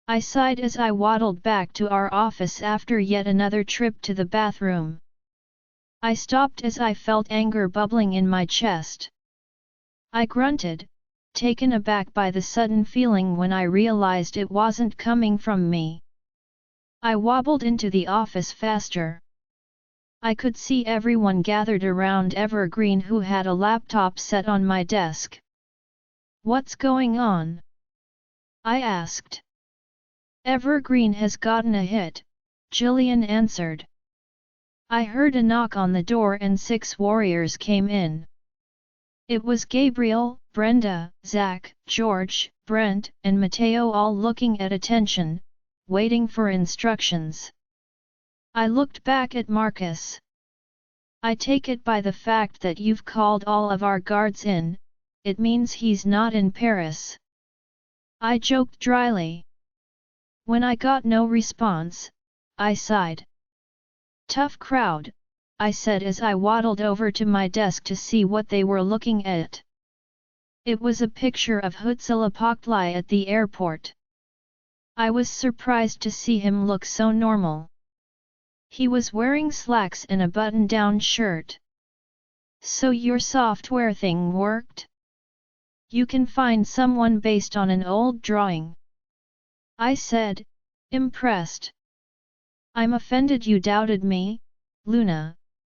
I sighed as I waddled back to our office after yet another trip to the bathroom. I stopped as I felt anger bubbling in my chest. I grunted, taken aback by the sudden feeling when I realized it wasn't coming from me. I wobbled into the office faster. I could see everyone gathered around Evergreen who had a laptop set on my desk. What's going on? I asked. Evergreen has gotten a hit, Jillian answered. I heard a knock on the door and 6 warriors came in. It was Gabriel, Brenda, Zach, George, Brent, and Mateo all looking at attention, waiting for instructions. I looked back at Markus. I take it by the fact that you've called all of our guards in, it means he's not in Paris. I joked dryly. When I got no response, I sighed. Tough crowd, I said as I waddled over to my desk to see what they were looking at. It was a picture of Huitzilopochtli at the airport. I was surprised to see him look so normal. He was wearing slacks and a button-down shirt. So your software thing worked? You can find someone based on an old drawing. I said, impressed. I'm offended you doubted me, Luna,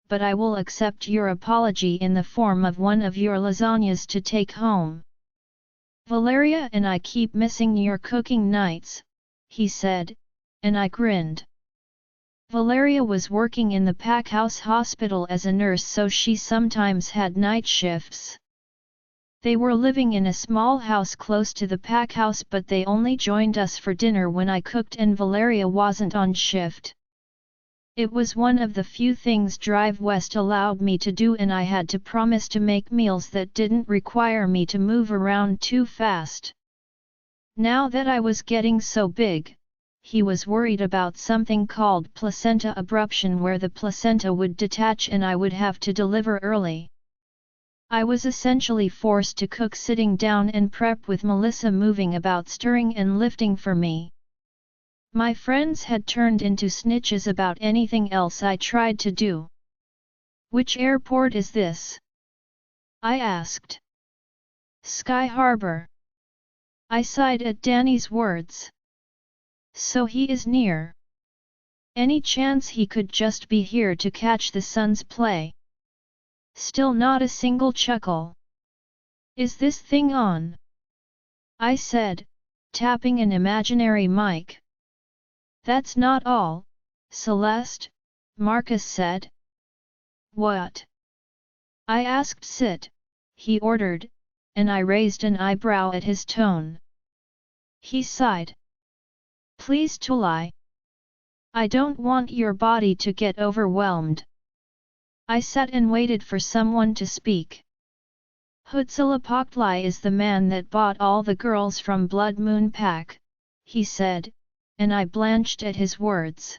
but I will accept your apology in the form of one of your lasagnas to take home. Valeria and I keep missing your cooking nights, he said, and I grinned. Valeria was working in the Packhouse Hospital as a nurse, so she sometimes had night shifts. They were living in a small house close to the Packhouse, but they only joined us for dinner when I cooked and Valeria wasn't on shift. It was one of the few things Drive West allowed me to do, and I had to promise to make meals that didn't require me to move around too fast. Now that I was getting so big, he was worried about something called placenta abruption, where the placenta would detach and I would have to deliver early. I was essentially forced to cook sitting down and prep, with Melissa moving about, stirring and lifting for me. My friends had turned into snitches about anything else I tried to do. "Which airport is this?" I asked. "Sky Harbor." I sighed at Danny's words. So he is near. Any chance he could just be here to catch the Suns play? Still not a single chuckle. "Is this thing on?" I said, tapping an imaginary mic. "That's not all, Celeste," Markus said. "What?" I asked. "Sit," he ordered, and I raised an eyebrow at his tone. He sighed. "Please to lie. I don't want your body to get overwhelmed." I sat and waited for someone to speak. "Huitzilopochtli is the man that bought all the girls from Blood Moon Pack," he said, and I blanched at his words.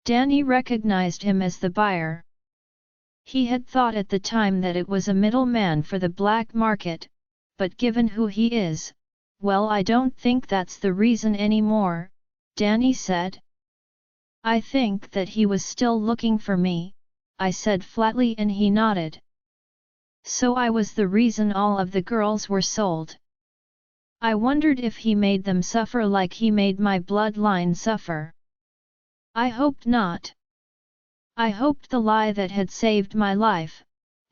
Danny recognized him as the buyer. He had thought at the time that it was a middleman for the black market, but given who he is, well, I don't think that's the reason anymore, Danny said. "I think that he was still looking for me," I said flatly, and he nodded. "So I was the reason all of the girls were sold." I wondered if he made them suffer like he made my bloodline suffer. I hoped not. I hoped the lie that had saved my life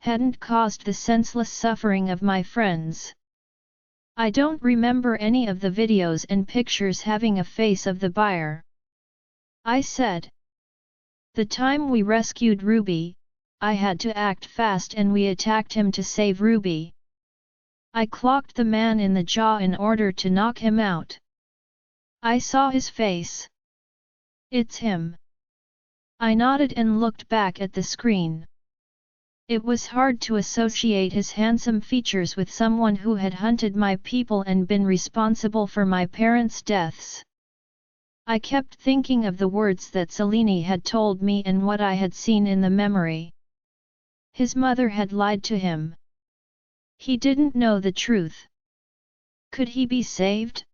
hadn't caused the senseless suffering of my friends. I don't remember any of the videos and pictures having a face of the buyer. I said. "The time we rescued Ruby, I had to act fast and we attacked him to save Ruby. I clocked the man in the jaw in order to knock him out. I saw his face. It's him." I nodded and looked back at the screen. It was hard to associate his handsome features with someone who had hunted my people and been responsible for my parents' deaths. I kept thinking of the words that Selene had told me and what I had seen in the memory. His mother had lied to him. He didn't know the truth. Could he be saved?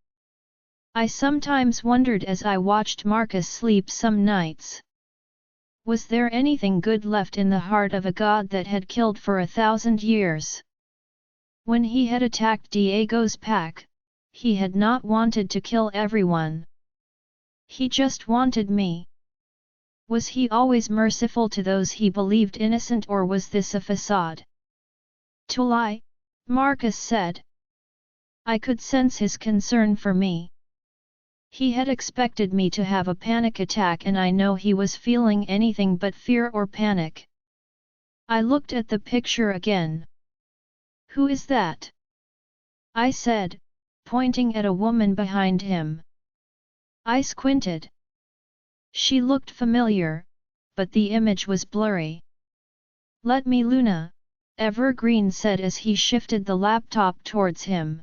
I sometimes wondered as I watched Markus sleep some nights. Was there anything good left in the heart of a god that had killed for 1,000 years? When he had attacked Diego's pack, he had not wanted to kill everyone. He just wanted me. Was he always merciful to those he believed innocent, or was this a facade? "To lie," Markus said. I could sense his concern for me. He had expected me to have a panic attack, and I know he was feeling anything but fear or panic. I looked at the picture again. "Who is that?" I said, pointing at a woman behind him. I squinted. She looked familiar, but the image was blurry. "Let me, Luna," Evergreen said as he shifted the laptop towards him.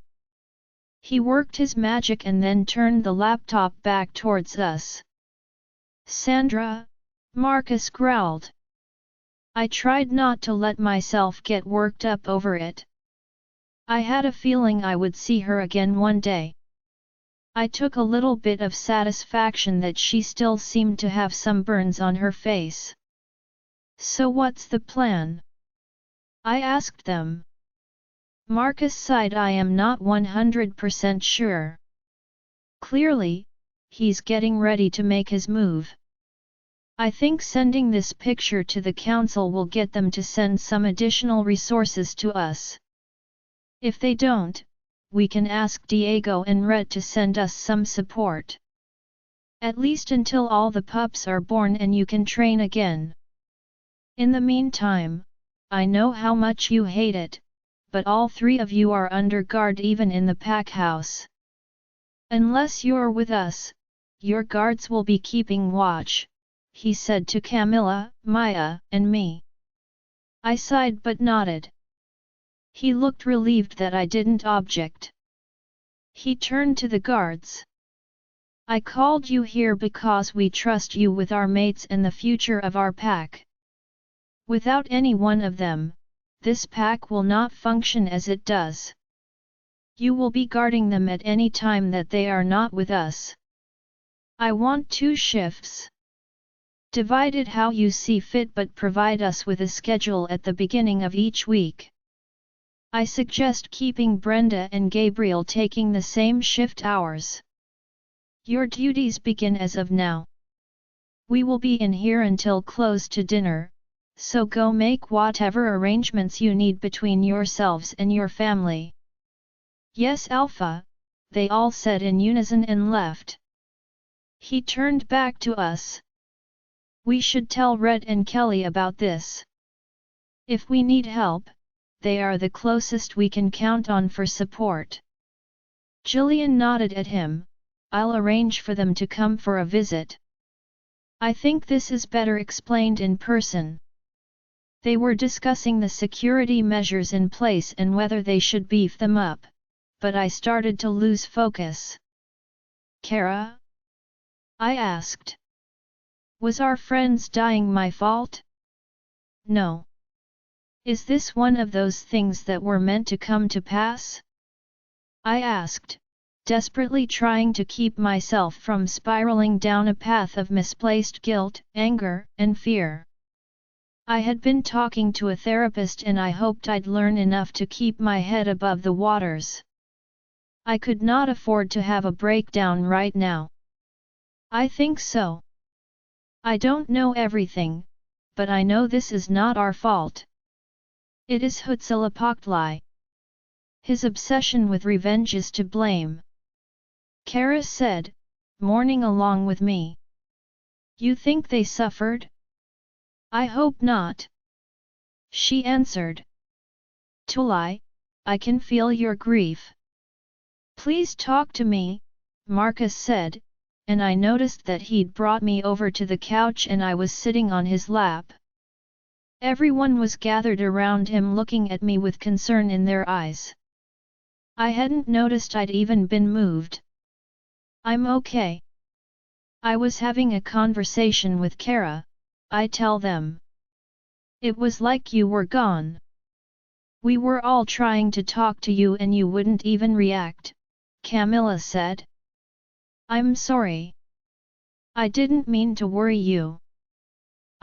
He worked his magic and then turned the laptop back towards us. "Sandra," Markus growled. I tried not to let myself get worked up over it. I had a feeling I would see her again one day. I took a little bit of satisfaction that she still seemed to have some burns on her face. "So what's the plan?" I asked them. Markus sighed. "I am not 100% sure. Clearly, he's getting ready to make his move." I think sending this picture to the council will get them to send some additional resources to us. If they don't, we can ask Diego and Red to send us some support. At least until all the pups are born and you can train again. In the meantime, I know how much you hate it, but all three of you are under guard even in the pack house. Unless you're with us, your guards will be keeping watch, he said to Camilla, Maya, and me. I sighed but nodded. He looked relieved that I didn't object. He turned to the guards. I called you here because we trust you with our mates and the future of our pack. Without any one of them, this pack will not function as it does. You will be guarding them at any time that they are not with us. I want 2 shifts. Divide it how you see fit but provide us with a schedule at the beginning of each week. I suggest keeping Brenda and Gabriel taking the same shift hours. Your duties begin as of now. We will be in here until close to dinner, so go make whatever arrangements you need between yourselves and your family. Yes, Alpha, they all said in unison and left. He turned back to us. We should tell Red and Kelly about this. If we need help, they are the closest we can count on for support. Jillian nodded at him. I'll arrange for them to come for a visit. I think this is better explained in person. They were discussing the security measures in place and whether they should beef them up, but I started to lose focus. Kara? I asked. Was our friends dying my fault? No. Is this one of those things that were meant to come to pass? I asked, desperately trying to keep myself from spiraling down a path of misplaced guilt, anger, and fear. I had been talking to a therapist and I hoped I'd learn enough to keep my head above the waters. I could not afford to have a breakdown right now. I think so. I don't know everything, but I know this is not our fault. It is Huitzilopochtli. His obsession with revenge is to blame. Kara said, mourning along with me. You think they suffered? I hope not. She answered. Tulai, I can feel your grief. Please talk to me, Markus said, and I noticed that he'd brought me over to the couch and I was sitting on his lap. Everyone was gathered around him looking at me with concern in their eyes. I hadn't noticed I'd even been moved. I'm okay. I was having a conversation with Kara, I tell them. It was like you were gone. We were all trying to talk to you and you wouldn't even react, Camilla said. I'm sorry. I didn't mean to worry you.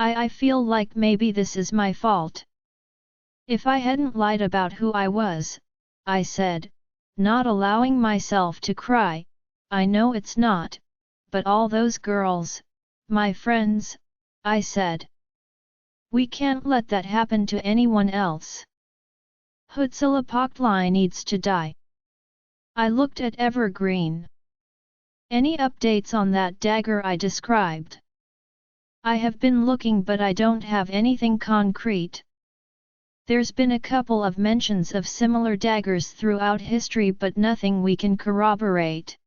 I feel like maybe this is my fault. If I hadn't lied about who I was, I said, not allowing myself to cry, I know it's not, but all those girls, my friends, I said. We can't let that happen to anyone else. Huitzilopochtli needs to die. I looked at Evergreen. Any updates on that dagger I described? I have been looking but I don't have anything concrete. There's been a couple of mentions of similar daggers throughout history but nothing we can corroborate.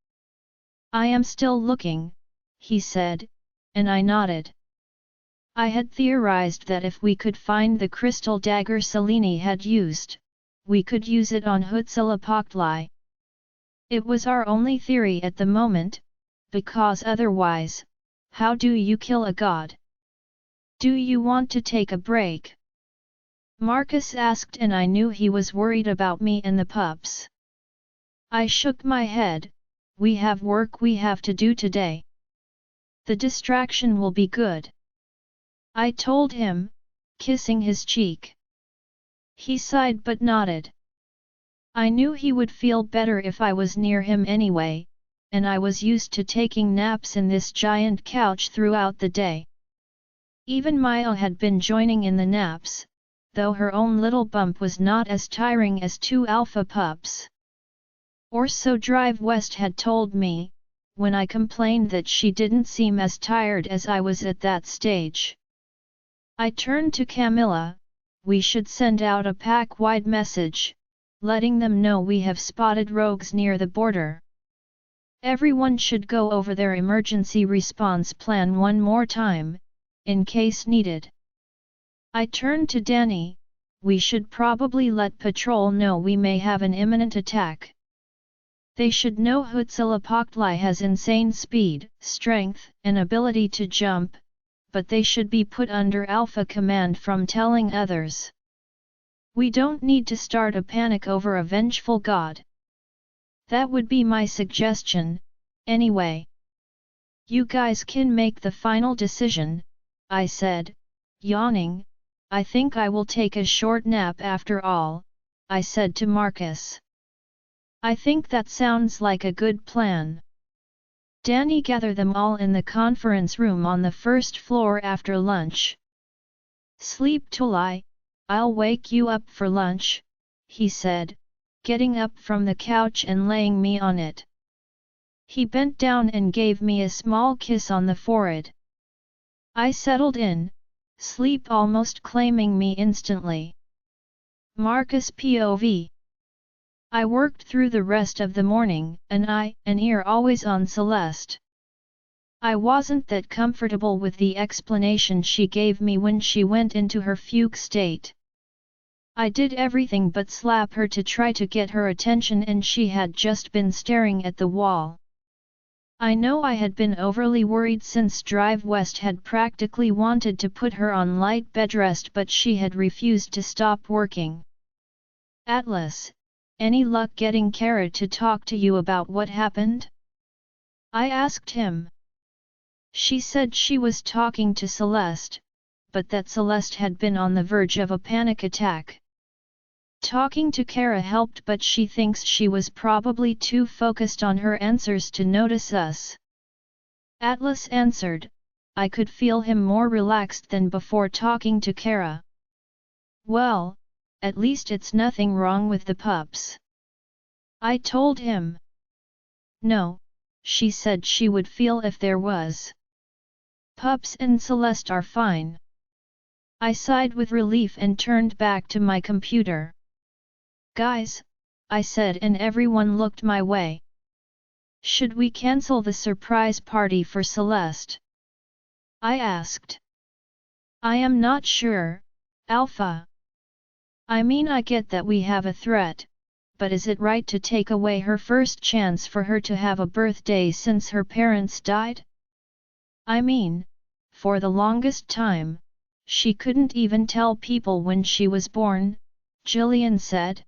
I am still looking, he said, and I nodded. I had theorized that if we could find the crystal dagger Selene had used, we could use it on Huitzilopochtli. It was our only theory at the moment, because otherwise, how do you kill a god? Do you want to take a break? Markus asked and I knew he was worried about me and the pups. I shook my head, we have work we have to do today. The distraction will be good. I told him, kissing his cheek. He sighed but nodded. I knew he would feel better if I was near him anyway, and I was used to taking naps in this giant couch throughout the day. Even Maya had been joining in the naps, though her own little bump was not as tiring as 2 alpha pups. Or so Drive West had told me, when I complained that she didn't seem as tired as I was at that stage. I turned to Camilla. We should send out a pack-wide message, letting them know we have spotted rogues near the border. Everyone should go over their emergency response plan one more time, in case needed. I turned to Danny. We should probably let patrol know we may have an imminent attack. They should know Huitzilopochtli has insane speed, strength, and ability to jump, but they should be put under alpha command from telling others. We don't need to start a panic over a vengeful god. That would be my suggestion, anyway. You guys can make the final decision, I said, yawning. I think I will take a short nap after all, I said to Markus. I think that sounds like a good plan. Danny gathered them all in the conference room on the first floor after lunch. Sleep Tulai, I'll wake you up for lunch, he said, getting up from the couch and laying me on it. He bent down and gave me a small kiss on the forehead. I settled in, sleep almost claiming me instantly. Markus POV. I worked through the rest of the morning, an ear always on Celeste. I wasn't that comfortable with the explanation she gave me when she went into her fugue state. I did everything but slap her to try to get her attention, and she had just been staring at the wall. I know I had been overly worried since Drive West had practically wanted to put her on light bed rest, but she had refused to stop working. Atlas, any luck getting Kara to talk to you about what happened? I asked him. She said she was talking to Celeste, but that Celeste had been on the verge of a panic attack. Talking to Kara helped, but she thinks she was probably too focused on her answers to notice us. Atlas answered. I could feel him more relaxed than before talking to Kara. Well, at least it's nothing wrong with the pups. I told him. No, she said she would feel if there was. Pups and Celeste are fine. I sighed with relief and turned back to my computer. Guys, I said, and everyone looked my way. Should we cancel the surprise party for Celeste? I asked. I am not sure, Alpha. I mean, I get that we have a threat, but is it right to take away her first chance for her to have a birthday since her parents died? I mean, for the longest time, she couldn't even tell people when she was born, Jillian said.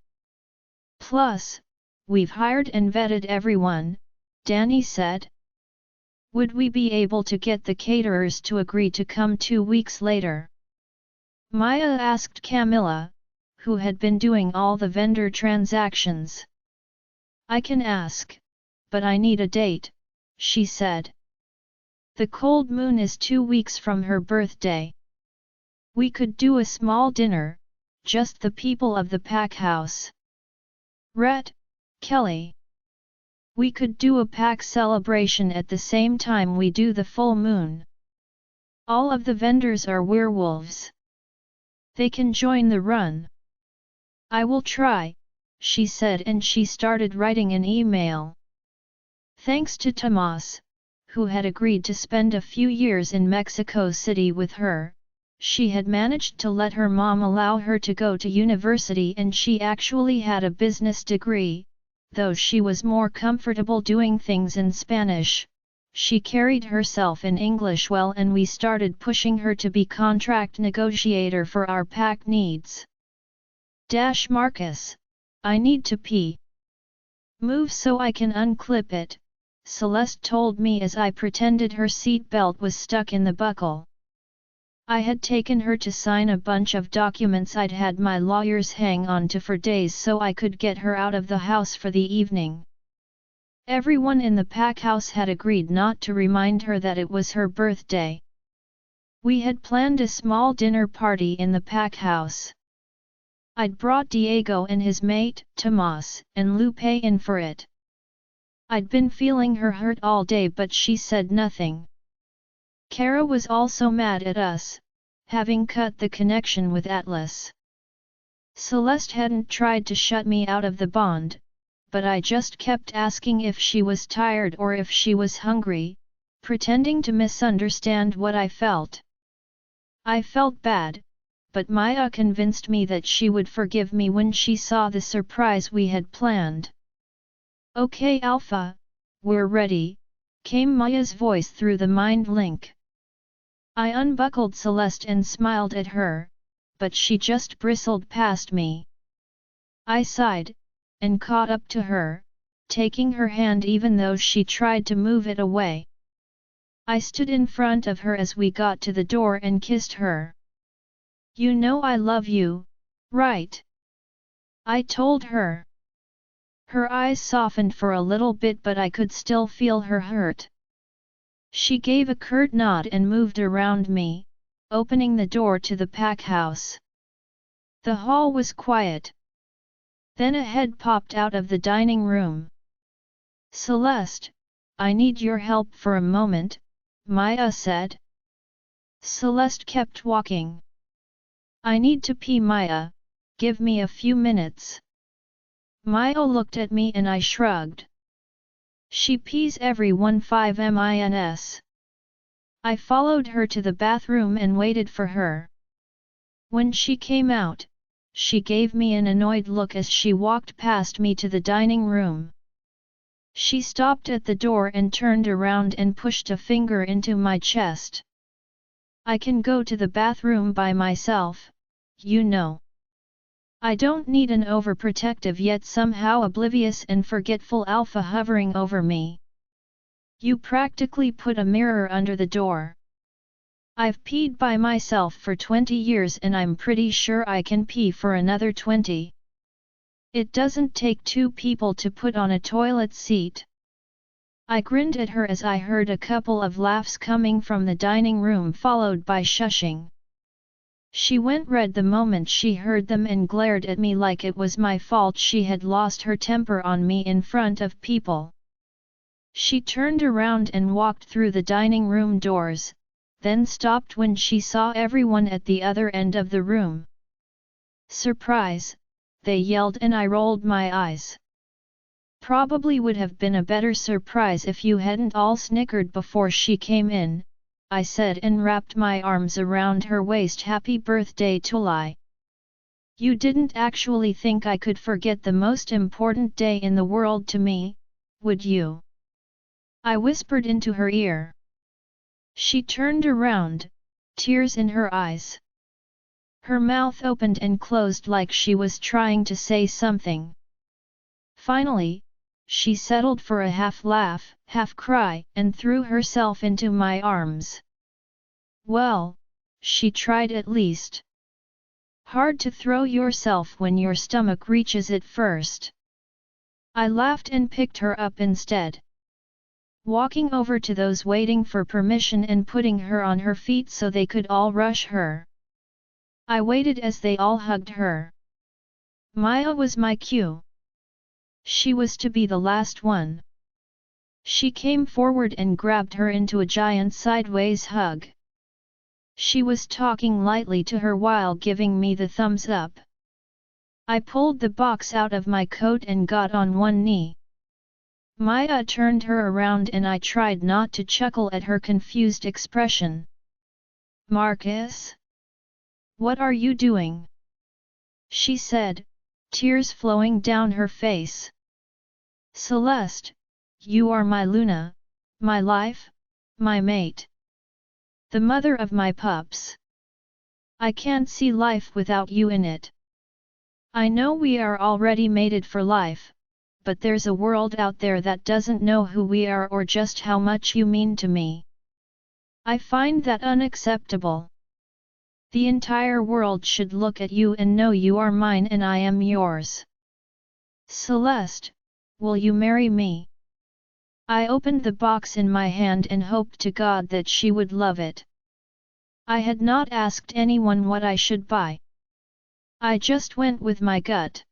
Plus, we've hired and vetted everyone, Danny said. Would we be able to get the caterers to agree to come 2 weeks later? Maya asked Camilla, who had been doing all the vendor transactions. I can ask, but I need a date, she said. The cold moon is 2 weeks from her birthday. We could do a small dinner, just the people of the pack house. Rhett, Kelly. We could do a pack celebration at the same time we do the full moon. All of the vendors are werewolves. They can join the run. I will try, she said, and she started writing an email. Thanks to Tomas, who had agreed to spend a few years in Mexico City with her, she had managed to let her mom allow her to go to university, and she actually had a business degree, though she was more comfortable doing things in Spanish. She carried herself in English well, and we started pushing her to be contract negotiator for our pack needs. Markus, I need to pee. Move so I can unclip it, Celeste told me as I pretended her seat belt was stuck in the buckle. I had taken her to sign a bunch of documents I'd had my lawyers hang on to for days so I could get her out of the house for the evening. Everyone in the pack house had agreed not to remind her that it was her birthday. We had planned a small dinner party in the pack house. I'd brought Diego and his mate, Tomas, and Lupe in for it. I'd been feeling her hurt all day but she said nothing. Kara was also mad at us, having cut the connection with Atlas. Celeste hadn't tried to shut me out of the bond, but I just kept asking if she was tired or if she was hungry, pretending to misunderstand what I felt. I felt bad, but Maya convinced me that she would forgive me when she saw the surprise we had planned. "Okay Alpha, we're ready," came Maya's voice through the mind link. I unbuckled Celeste and smiled at her, but she just bristled past me. I sighed, and caught up to her, taking her hand even though she tried to move it away. I stood in front of her as we got to the door and kissed her. "You know I love you, right?" I told her. Her eyes softened for a little bit but I could still feel her hurt. She gave a curt nod and moved around me, opening the door to the pack house. The hall was quiet. Then a head popped out of the dining room. "Celeste, I need your help for a moment," Maya said. Celeste kept walking. "I need to pee Maya, give me a few minutes." Maya looked at me and I shrugged. She pees everyone 5 minutes. I followed her to the bathroom and waited for her. When she came out, she gave me an annoyed look as she walked past me to the dining room. She stopped at the door and turned around and pushed a finger into my chest. "I can go to the bathroom by myself, you know. I don't need an overprotective yet somehow oblivious and forgetful alpha hovering over me. You practically put a mirror under the door. I've peed by myself for 20 years and I'm pretty sure I can pee for another 20. It doesn't take 2 people to put on a toilet seat." I grinned at her as I heard a couple of laughs coming from the dining room followed by shushing. She went red the moment she heard them and glared at me like it was my fault she had lost her temper on me in front of people. She turned around and walked through the dining room doors, then stopped when she saw everyone at the other end of the room. "Surprise!" they yelled and I rolled my eyes. "Probably would have been a better surprise if you hadn't all snickered before she came in," I said and wrapped my arms around her waist. "Happy birthday Tulai. You didn't actually think I could forget the most important day in the world to me, would you?" I whispered into her ear. She turned around, tears in her eyes. Her mouth opened and closed like she was trying to say something. Finally, she settled for a half laugh, half cry, and threw herself into my arms. "Well, she tried at least. Hard to throw yourself when your stomach reaches it first." I laughed and picked her up instead. Walking over to those waiting for permission and putting her on her feet so they could all rush her. I waited as they all hugged her. Maya was my cue. She was to be the last one. She came forward and grabbed her into a giant sideways hug. She was talking lightly to her while giving me the thumbs up. I pulled the box out of my coat and got on one knee. Maya turned her around and I tried not to chuckle at her confused expression. "Markus? What are you doing?" she said, tears flowing down her face. "Celeste, you are my Luna, my life, my mate. The mother of my pups. I can't see life without you in it. I know we are already mated for life, but there's a world out there that doesn't know who we are or just how much you mean to me. I find that unacceptable. The entire world should look at you and know you are mine and I am yours. Celeste, will you marry me?" I opened the box in my hand and hoped to God that she would love it. I had not asked anyone what I should buy. I just went with my gut.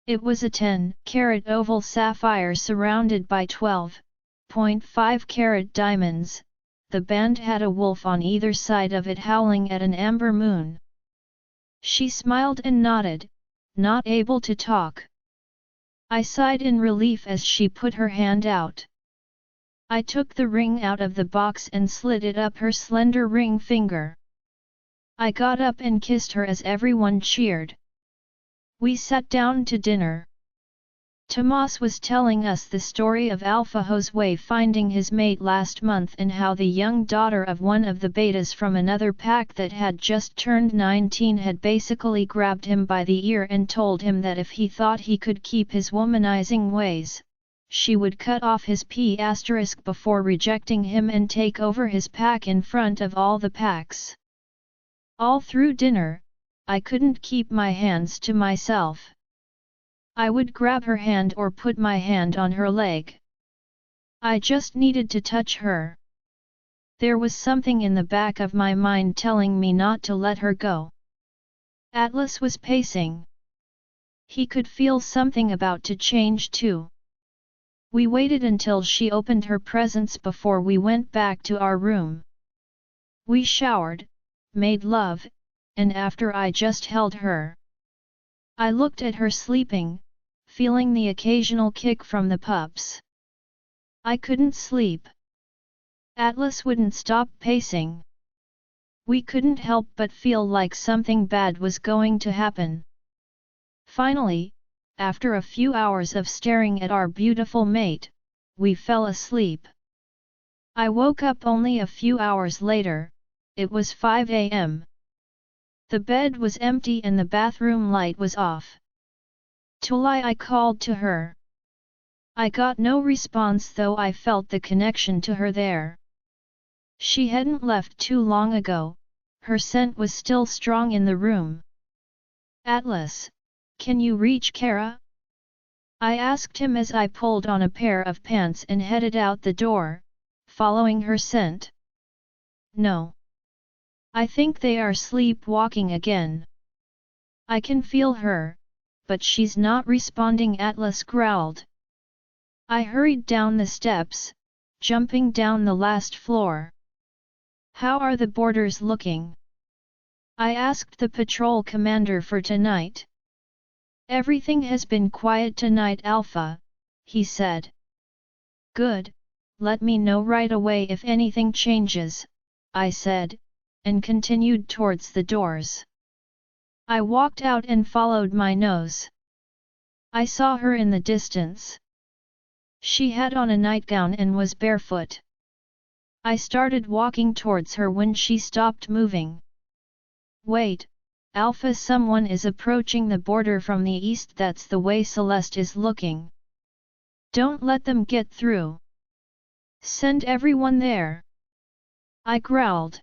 It was a 10-carat oval sapphire surrounded by 12.5-carat diamonds. The band had a wolf on either side of it howling at an amber moon. She smiled and nodded, not able to talk. I sighed in relief as she put her hand out. I took the ring out of the box and slid it up her slender ring finger. I got up and kissed her as everyone cheered. We sat down to dinner. Tomas was telling us the story of Alpha Josue finding his mate last month and how the young daughter of one of the betas from another pack that had just turned 19 had basically grabbed him by the ear and told him that if he thought he could keep his womanizing ways, she would cut off his P** before rejecting him and take over his pack in front of all the packs. All through dinner, I couldn't keep my hands to myself. I would grab her hand or put my hand on her leg. I just needed to touch her. There was something in the back of my mind telling me not to let her go. Atlas was pacing. He could feel something about to change too. We waited until she opened her presents before we went back to our room. We showered, made love, and after I just held her. I looked at her sleeping, feeling the occasional kick from the pups. I couldn't sleep. Atlas wouldn't stop pacing. We couldn't help but feel like something bad was going to happen. Finally, after a few hours of staring at our beautiful mate, we fell asleep. I woke up only a few hours later. It was 5 a.m. The bed was empty and the bathroom light was off. Tulai, I called to her. I got no response though I felt the connection to her there. She hadn't left too long ago, her scent was still strong in the room. Atlas, can you reach Kara? I asked him as I pulled on a pair of pants and headed out the door, following her scent. No. I think they are sleepwalking again. I can feel her, but she's not responding, Atlas growled. I hurried down the steps, jumping down the last floor. How are the boarders looking? I asked the patrol commander for tonight. Everything has been quiet tonight, Alpha, he said. Good, let me know right away if anything changes, I said, and continued towards the doors. I walked out and followed my nose. I saw her in the distance. She had on a nightgown and was barefoot. I started walking towards her when she stopped moving. Wait, Alpha, someone is approaching the border from the east. That's the way Celeste is looking. Don't let them get through. Send everyone there. I growled.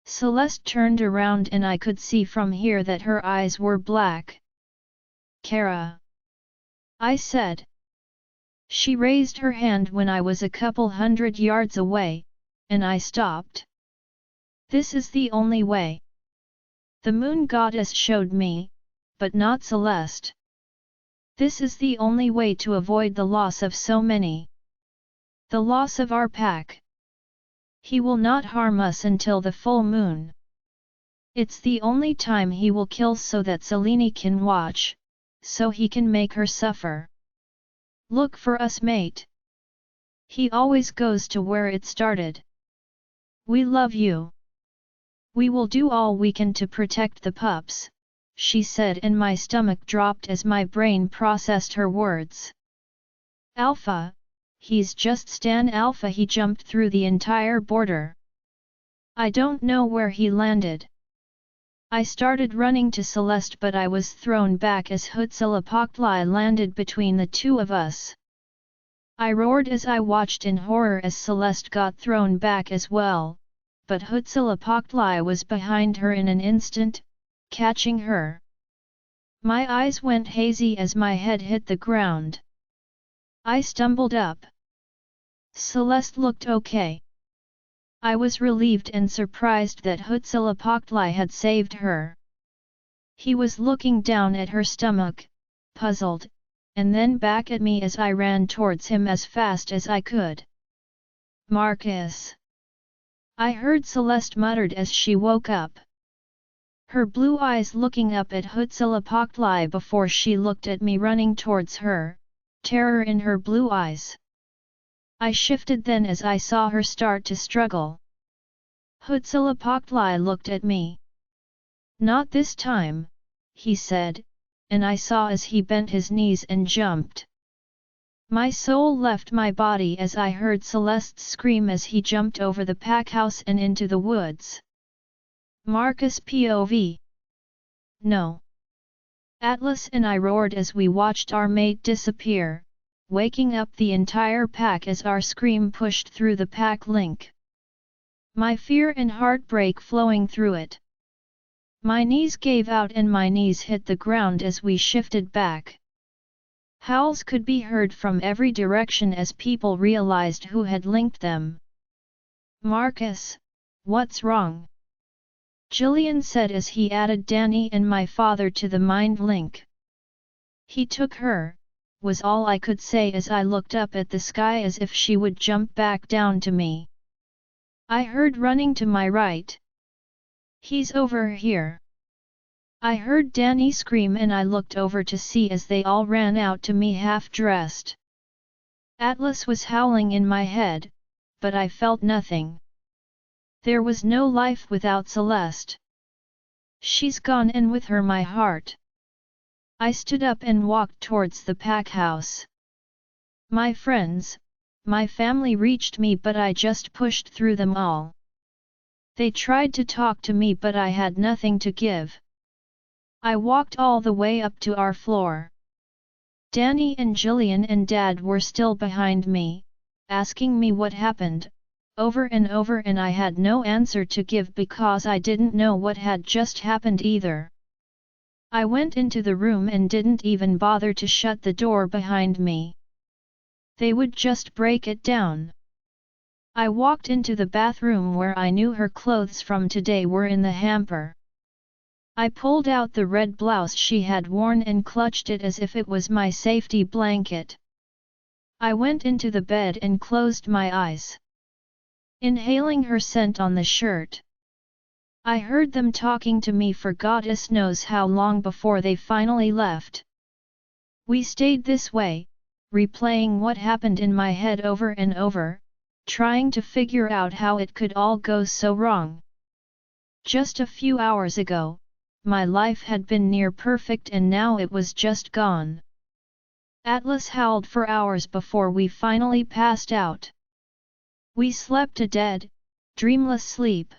Celeste turned around and I could see from here that her eyes were black. Kara, I said. She raised her hand when I was a couple hundred yards away, and I stopped. This is the only way. The moon goddess showed me, but not Celeste. This is the only way to avoid the loss of so many. The loss of our pack. He will not harm us until the full moon. It's the only time he will kill so that Selene can watch, so he can make her suffer. Look for us, mate. He always goes to where it started. We love you. We will do all we can to protect the pups, she said, and my stomach dropped as my brain processed her words. Alpha, he's just Stan Alpha. He jumped through the entire border. I don't know where he landed. I started running to Celeste, but I was thrown back as Huitzilopochtli landed between the two of us. I roared as I watched in horror as Celeste got thrown back as well, but Huitzilopochtli was behind her in an instant, catching her. My eyes went hazy as my head hit the ground. I stumbled up. Celeste looked okay. I was relieved and surprised that Huitzilopochtli had saved her. He was looking down at her stomach, puzzled, and then back at me as I ran towards him as fast as I could. Markus! I heard Celeste muttered as she woke up. Her blue eyes looking up at Huitzilopochtli before she looked at me running towards her, terror in her blue eyes. I shifted then as I saw her start to struggle. Huitzilopochtli looked at me. Not this time, he said, and I saw as he bent his knees and jumped. My soul left my body as I heard Celeste scream as he jumped over the packhouse and into the woods. Markus POV. No. Atlas and I roared as we watched our mate disappear, waking up the entire pack as our scream pushed through the pack link. My fear and heartbreak flowing through it. My knees gave out and my knees hit the ground as we shifted back. Howls could be heard from every direction as people realized who had linked them. Markus, what's wrong? Jillian said as he added Danny and my father to the mind link. He took her, was all I could say as I looked up at the sky as if she would jump back down to me. I heard running to my right. He's over here. I heard Danny scream and I looked over to see as they all ran out to me half-dressed. Atlas was howling in my head, but I felt nothing. There was no life without Celeste. She's gone and with her my heart. I stood up and walked towards the pack house. My friends, my family reached me but I just pushed through them all. They tried to talk to me but I had nothing to give. I walked all the way up to our floor. Danny and Jillian and Dad were still behind me, asking me what happened, over and over, and I had no answer to give because I didn't know what had just happened either. I went into the room and didn't even bother to shut the door behind me. They would just break it down. I walked into the bathroom where I knew her clothes from today were in the hamper. I pulled out the red blouse she had worn and clutched it as if it was my safety blanket. I went into the bed and closed my eyes, inhaling her scent on the shirt. I heard them talking to me for goddess knows how long before they finally left. We stayed this way, replaying what happened in my head over and over, trying to figure out how it could all go so wrong. Just a few hours ago, my life had been near perfect and now it was just gone. Atlas howled for hours before we finally passed out. We slept a dead, dreamless sleep.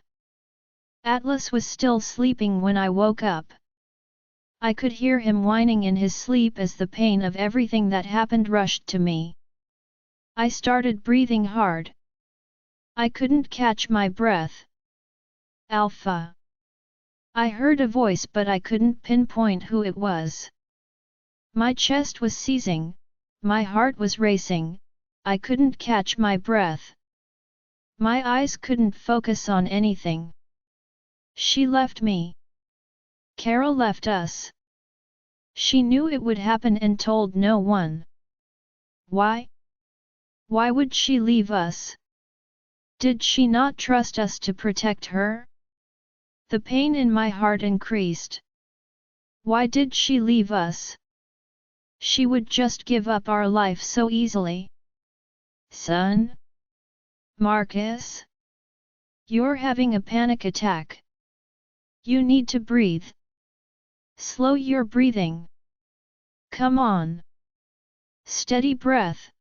Atlas was still sleeping when I woke up. I could hear him whining in his sleep as the pain of everything that happened rushed to me. I started breathing hard. I couldn't catch my breath. Alpha. I heard a voice but I couldn't pinpoint who it was. My chest was seizing, my heart was racing, I couldn't catch my breath. My eyes couldn't focus on anything. She left me. Carol left us. She knew it would happen and told no one. Why? Why would she leave us? Did she not trust us to protect her? The pain in my heart increased. Why did she leave us? She would just give up our life so easily. Son? Markus? You're having a panic attack. You need to breathe. Slow your breathing. Come on. Steady breath.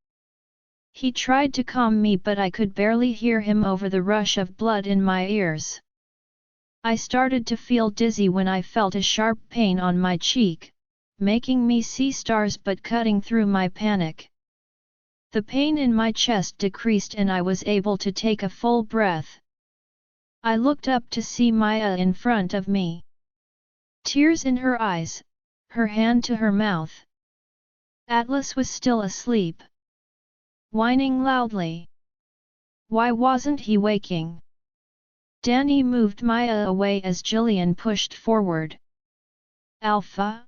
He tried to calm me but I could barely hear him over the rush of blood in my ears. I started to feel dizzy when I felt a sharp pain on my cheek, making me see stars but cutting through my panic. The pain in my chest decreased and I was able to take a full breath. I looked up to see Maya in front of me. Tears in her eyes, her hand to her mouth. Atlas was still asleep, whining loudly. Why wasn't he waking? Danny moved Maya away as Jillian pushed forward. Alpha?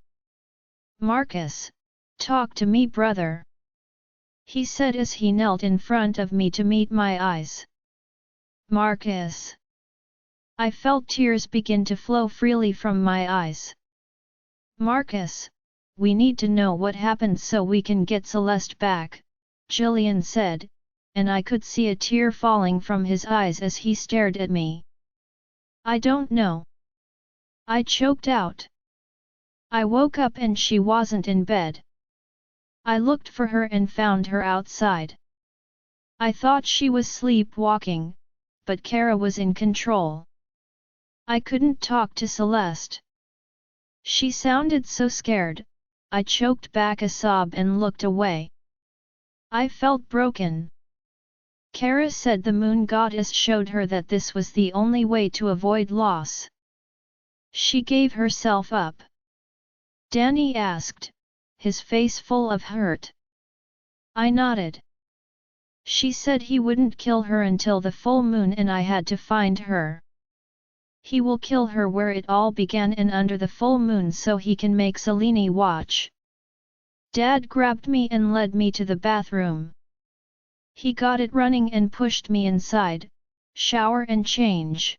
Markus, talk to me, brother, he said as he knelt in front of me to meet my eyes. Markus. I felt tears begin to flow freely from my eyes. Markus, we need to know what happened so we can get Celeste back, Jillian said, and I could see a tear falling from his eyes as he stared at me. I don't know. I choked out. I woke up and she wasn't in bed. I looked for her and found her outside. I thought she was sleepwalking, but Kara was in control. I couldn't talk to Celeste. She sounded so scared, I choked back a sob and looked away. I felt broken. Kara said the moon goddess showed her that this was the only way to avoid loss. She gave herself up. Danny asked, his face full of hurt. I nodded. She said he wouldn't kill her until the full moon and I had to find her. He will kill her where it all began and under the full moon so he can make Selene watch. Dad grabbed me and led me to the bathroom. He got it running and pushed me inside, shower and change.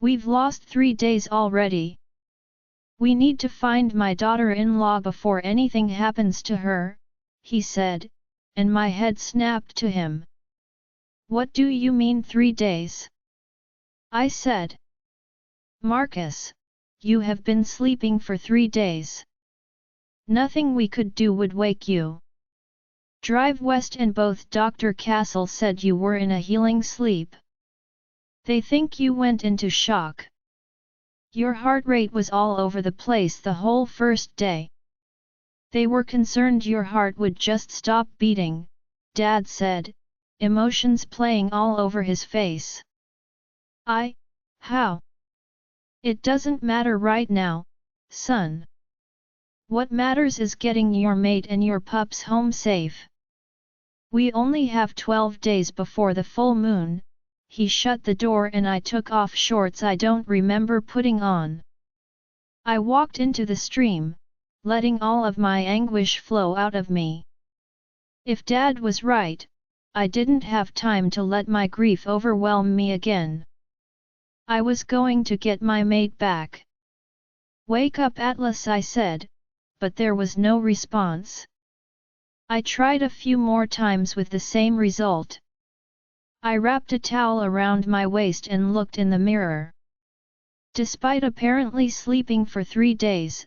We've lost 3 days already. We need to find my daughter-in-law before anything happens to her, he said, and my head snapped to him. What do you mean 3 days? I said. Markus, you have been sleeping for 3 days. Nothing we could do would wake you. Drive west and both Dr. Castle said you were in a healing sleep. They think you went into shock. Your heart rate was all over the place the whole first day. They were concerned your heart would just stop beating, Dad said, emotions playing all over his face. How? It doesn't matter right now, son. What matters is getting your mate and your pups home safe. We only have 12 days before the full moon. He shut the door and I took off shorts I don't remember putting on. I walked into the stream, letting all of my anguish flow out of me. If Dad was right, I didn't have time to let my grief overwhelm me again. I was going to get my mate back. Wake up, Atlas, I said, but there was no response. I tried a few more times with the same result. I wrapped a towel around my waist and looked in the mirror. Despite apparently sleeping for 3 days,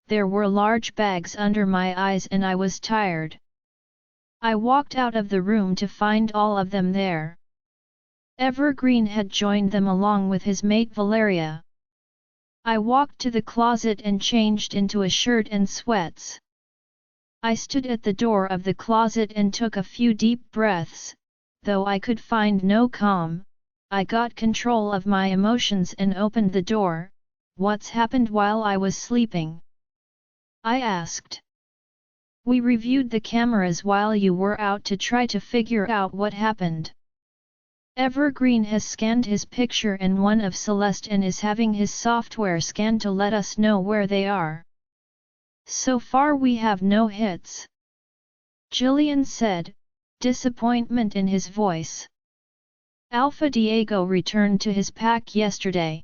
there were large bags under my eyes and I was tired. I walked out of the room to find all of them there. Evergreen had joined them along with his mate Valeria. I walked to the closet and changed into a shirt and sweats. I stood at the door of the closet and took a few deep breaths. Though I could find no calm, I got control of my emotions and opened the door. What's happened while I was sleeping? I asked. We reviewed the cameras while you were out to try to figure out what happened. Evergreen has scanned his picture and one of Celeste and is having his software scan to let us know where they are. So far we have no hits. Jillian said, disappointment in his voice. Alpha Diego returned to his pack yesterday.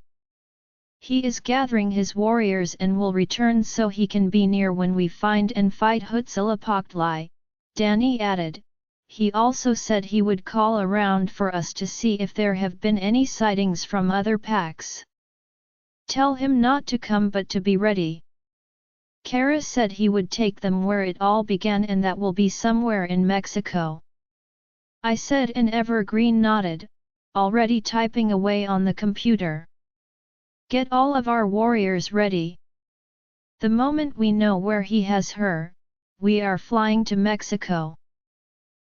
He is gathering his warriors and will return so he can be near when we find and fight Huitzilopochtli, Danny added. He also said he would call around for us to see if there have been any sightings from other packs. Tell him not to come but to be ready. Kara said he would take them where it all began and that will be somewhere in Mexico. I said and Evergreen nodded, already typing away on the computer. Get all of our warriors ready. The moment we know where he has her, we are flying to Mexico.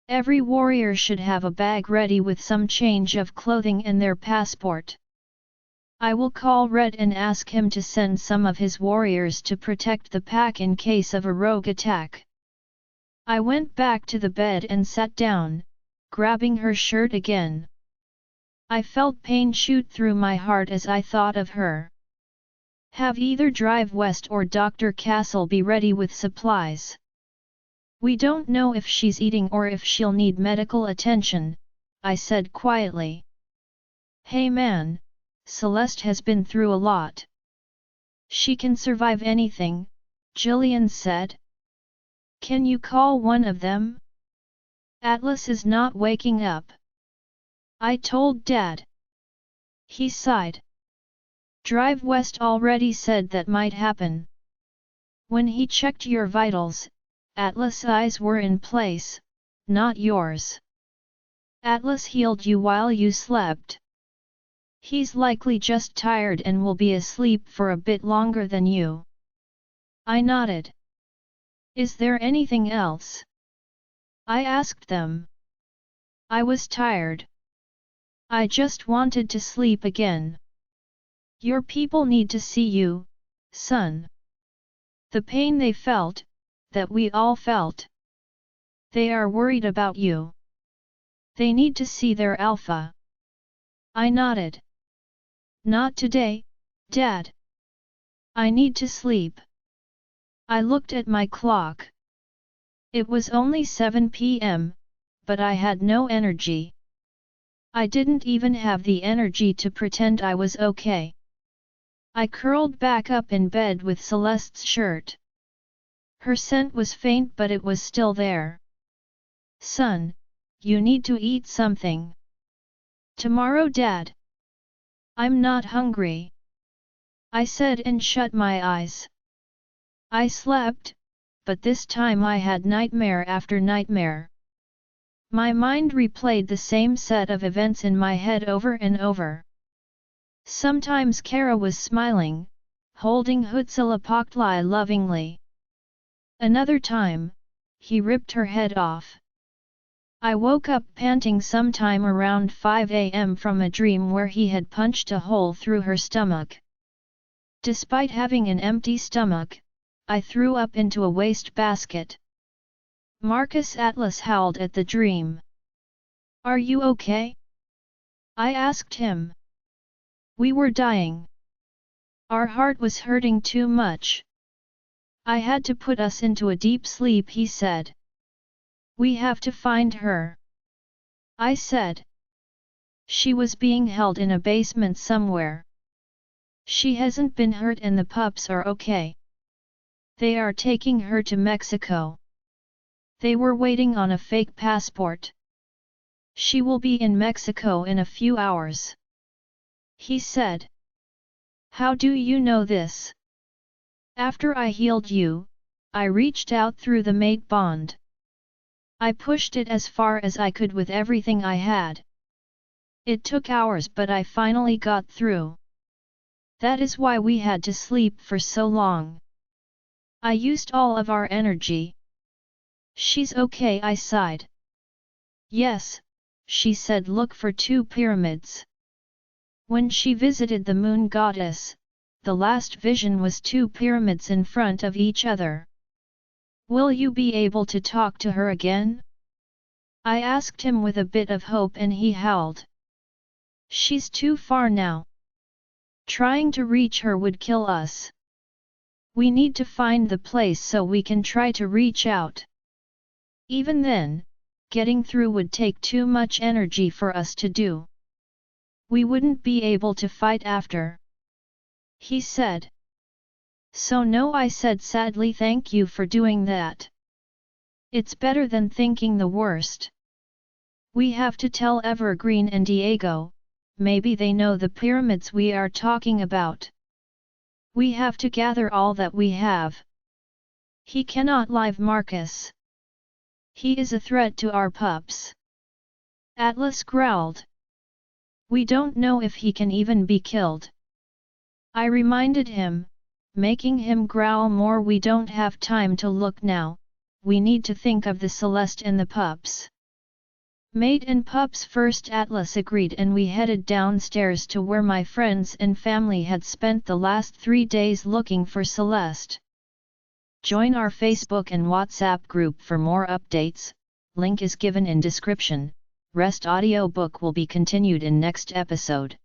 Every warrior should have a bag ready with some change of clothing and their passport. I will call Red and ask him to send some of his warriors to protect the pack in case of a rogue attack. I went back to the bed and sat down, grabbing her shirt again. I felt pain shoot through my heart as I thought of her. Have either drive west or Dr. Castle be ready with supplies. We don't know if she's eating or if she'll need medical attention, I said quietly. Hey man, Celeste has been through a lot. She can survive anything, Jillian said. Can you call one of them? Atlas is not waking up. I told Dad. He sighed. Drive West already said that might happen. When he checked your vitals, Atlas' eyes were in place, not yours. Atlas healed you while you slept. He's likely just tired and will be asleep for a bit longer than you. I nodded. Is there anything else? I asked them. I was tired. I just wanted to sleep again. Your people need to see you, son. The pain they felt, that we all felt. They are worried about you. They need to see their alpha. I nodded. Not today, Dad. I need to sleep. I looked at my clock. It was only 7 p.m., but I had no energy. I didn't even have the energy to pretend I was okay. I curled back up in bed with Celeste's shirt. Her scent was faint but it was still there. Son, you need to eat something. Tomorrow, Dad. I'm not hungry. I said and shut my eyes. I slept, but this time I had nightmare after nightmare. My mind replayed the same set of events in my head over and over. Sometimes Kara was smiling, holding Huitzilopochtli lovingly. Another time, he ripped her head off. I woke up panting sometime around 5 a.m. from a dream where he had punched a hole through her stomach. Despite having an empty stomach, I threw up into a wastebasket. Markus Atlas howled at the dream. Are you okay? I asked him. We were dying. Our heart was hurting too much. I had to put us into a deep sleep, he said. We have to find her. I said. She was being held in a basement somewhere. She hasn't been hurt and the pups are okay. They are taking her to Mexico. They were waiting on a fake passport. She will be in Mexico in a few hours. He said. How do you know this? After I healed you, I reached out through the mate bond. I pushed it as far as I could with everything I had. It took hours but I finally got through. That is why we had to sleep for so long. I used all of our energy. She's okay, I sighed. Yes, she said, look for 2 pyramids. When she visited the moon goddess, the last vision was 2 pyramids in front of each other. Will you be able to talk to her again? I asked him with a bit of hope and he howled. She's too far now. Trying to reach her would kill us. We need to find the place so we can try to reach out. Even then, getting through would take too much energy for us to do. We wouldn't be able to fight after. He said. So no, I said sadly, thank you for doing that. It's better than thinking the worst. We have to tell Evergreen and Diego, maybe they know the pyramids we are talking about. We have to gather all that we have. He cannot leave Markus. He is a threat to our pups. Atlas growled. We don't know if he can even be killed. I reminded him, making him growl more. We don't have time to look now, we need to think of the Celeste and the pups. Mate and pups first, Atlas agreed, and we headed downstairs to where my friends and family had spent the last 3 days looking for Celeste. Join our Facebook and WhatsApp group for more updates, link is given in description. Rest audiobook will be continued in next episode.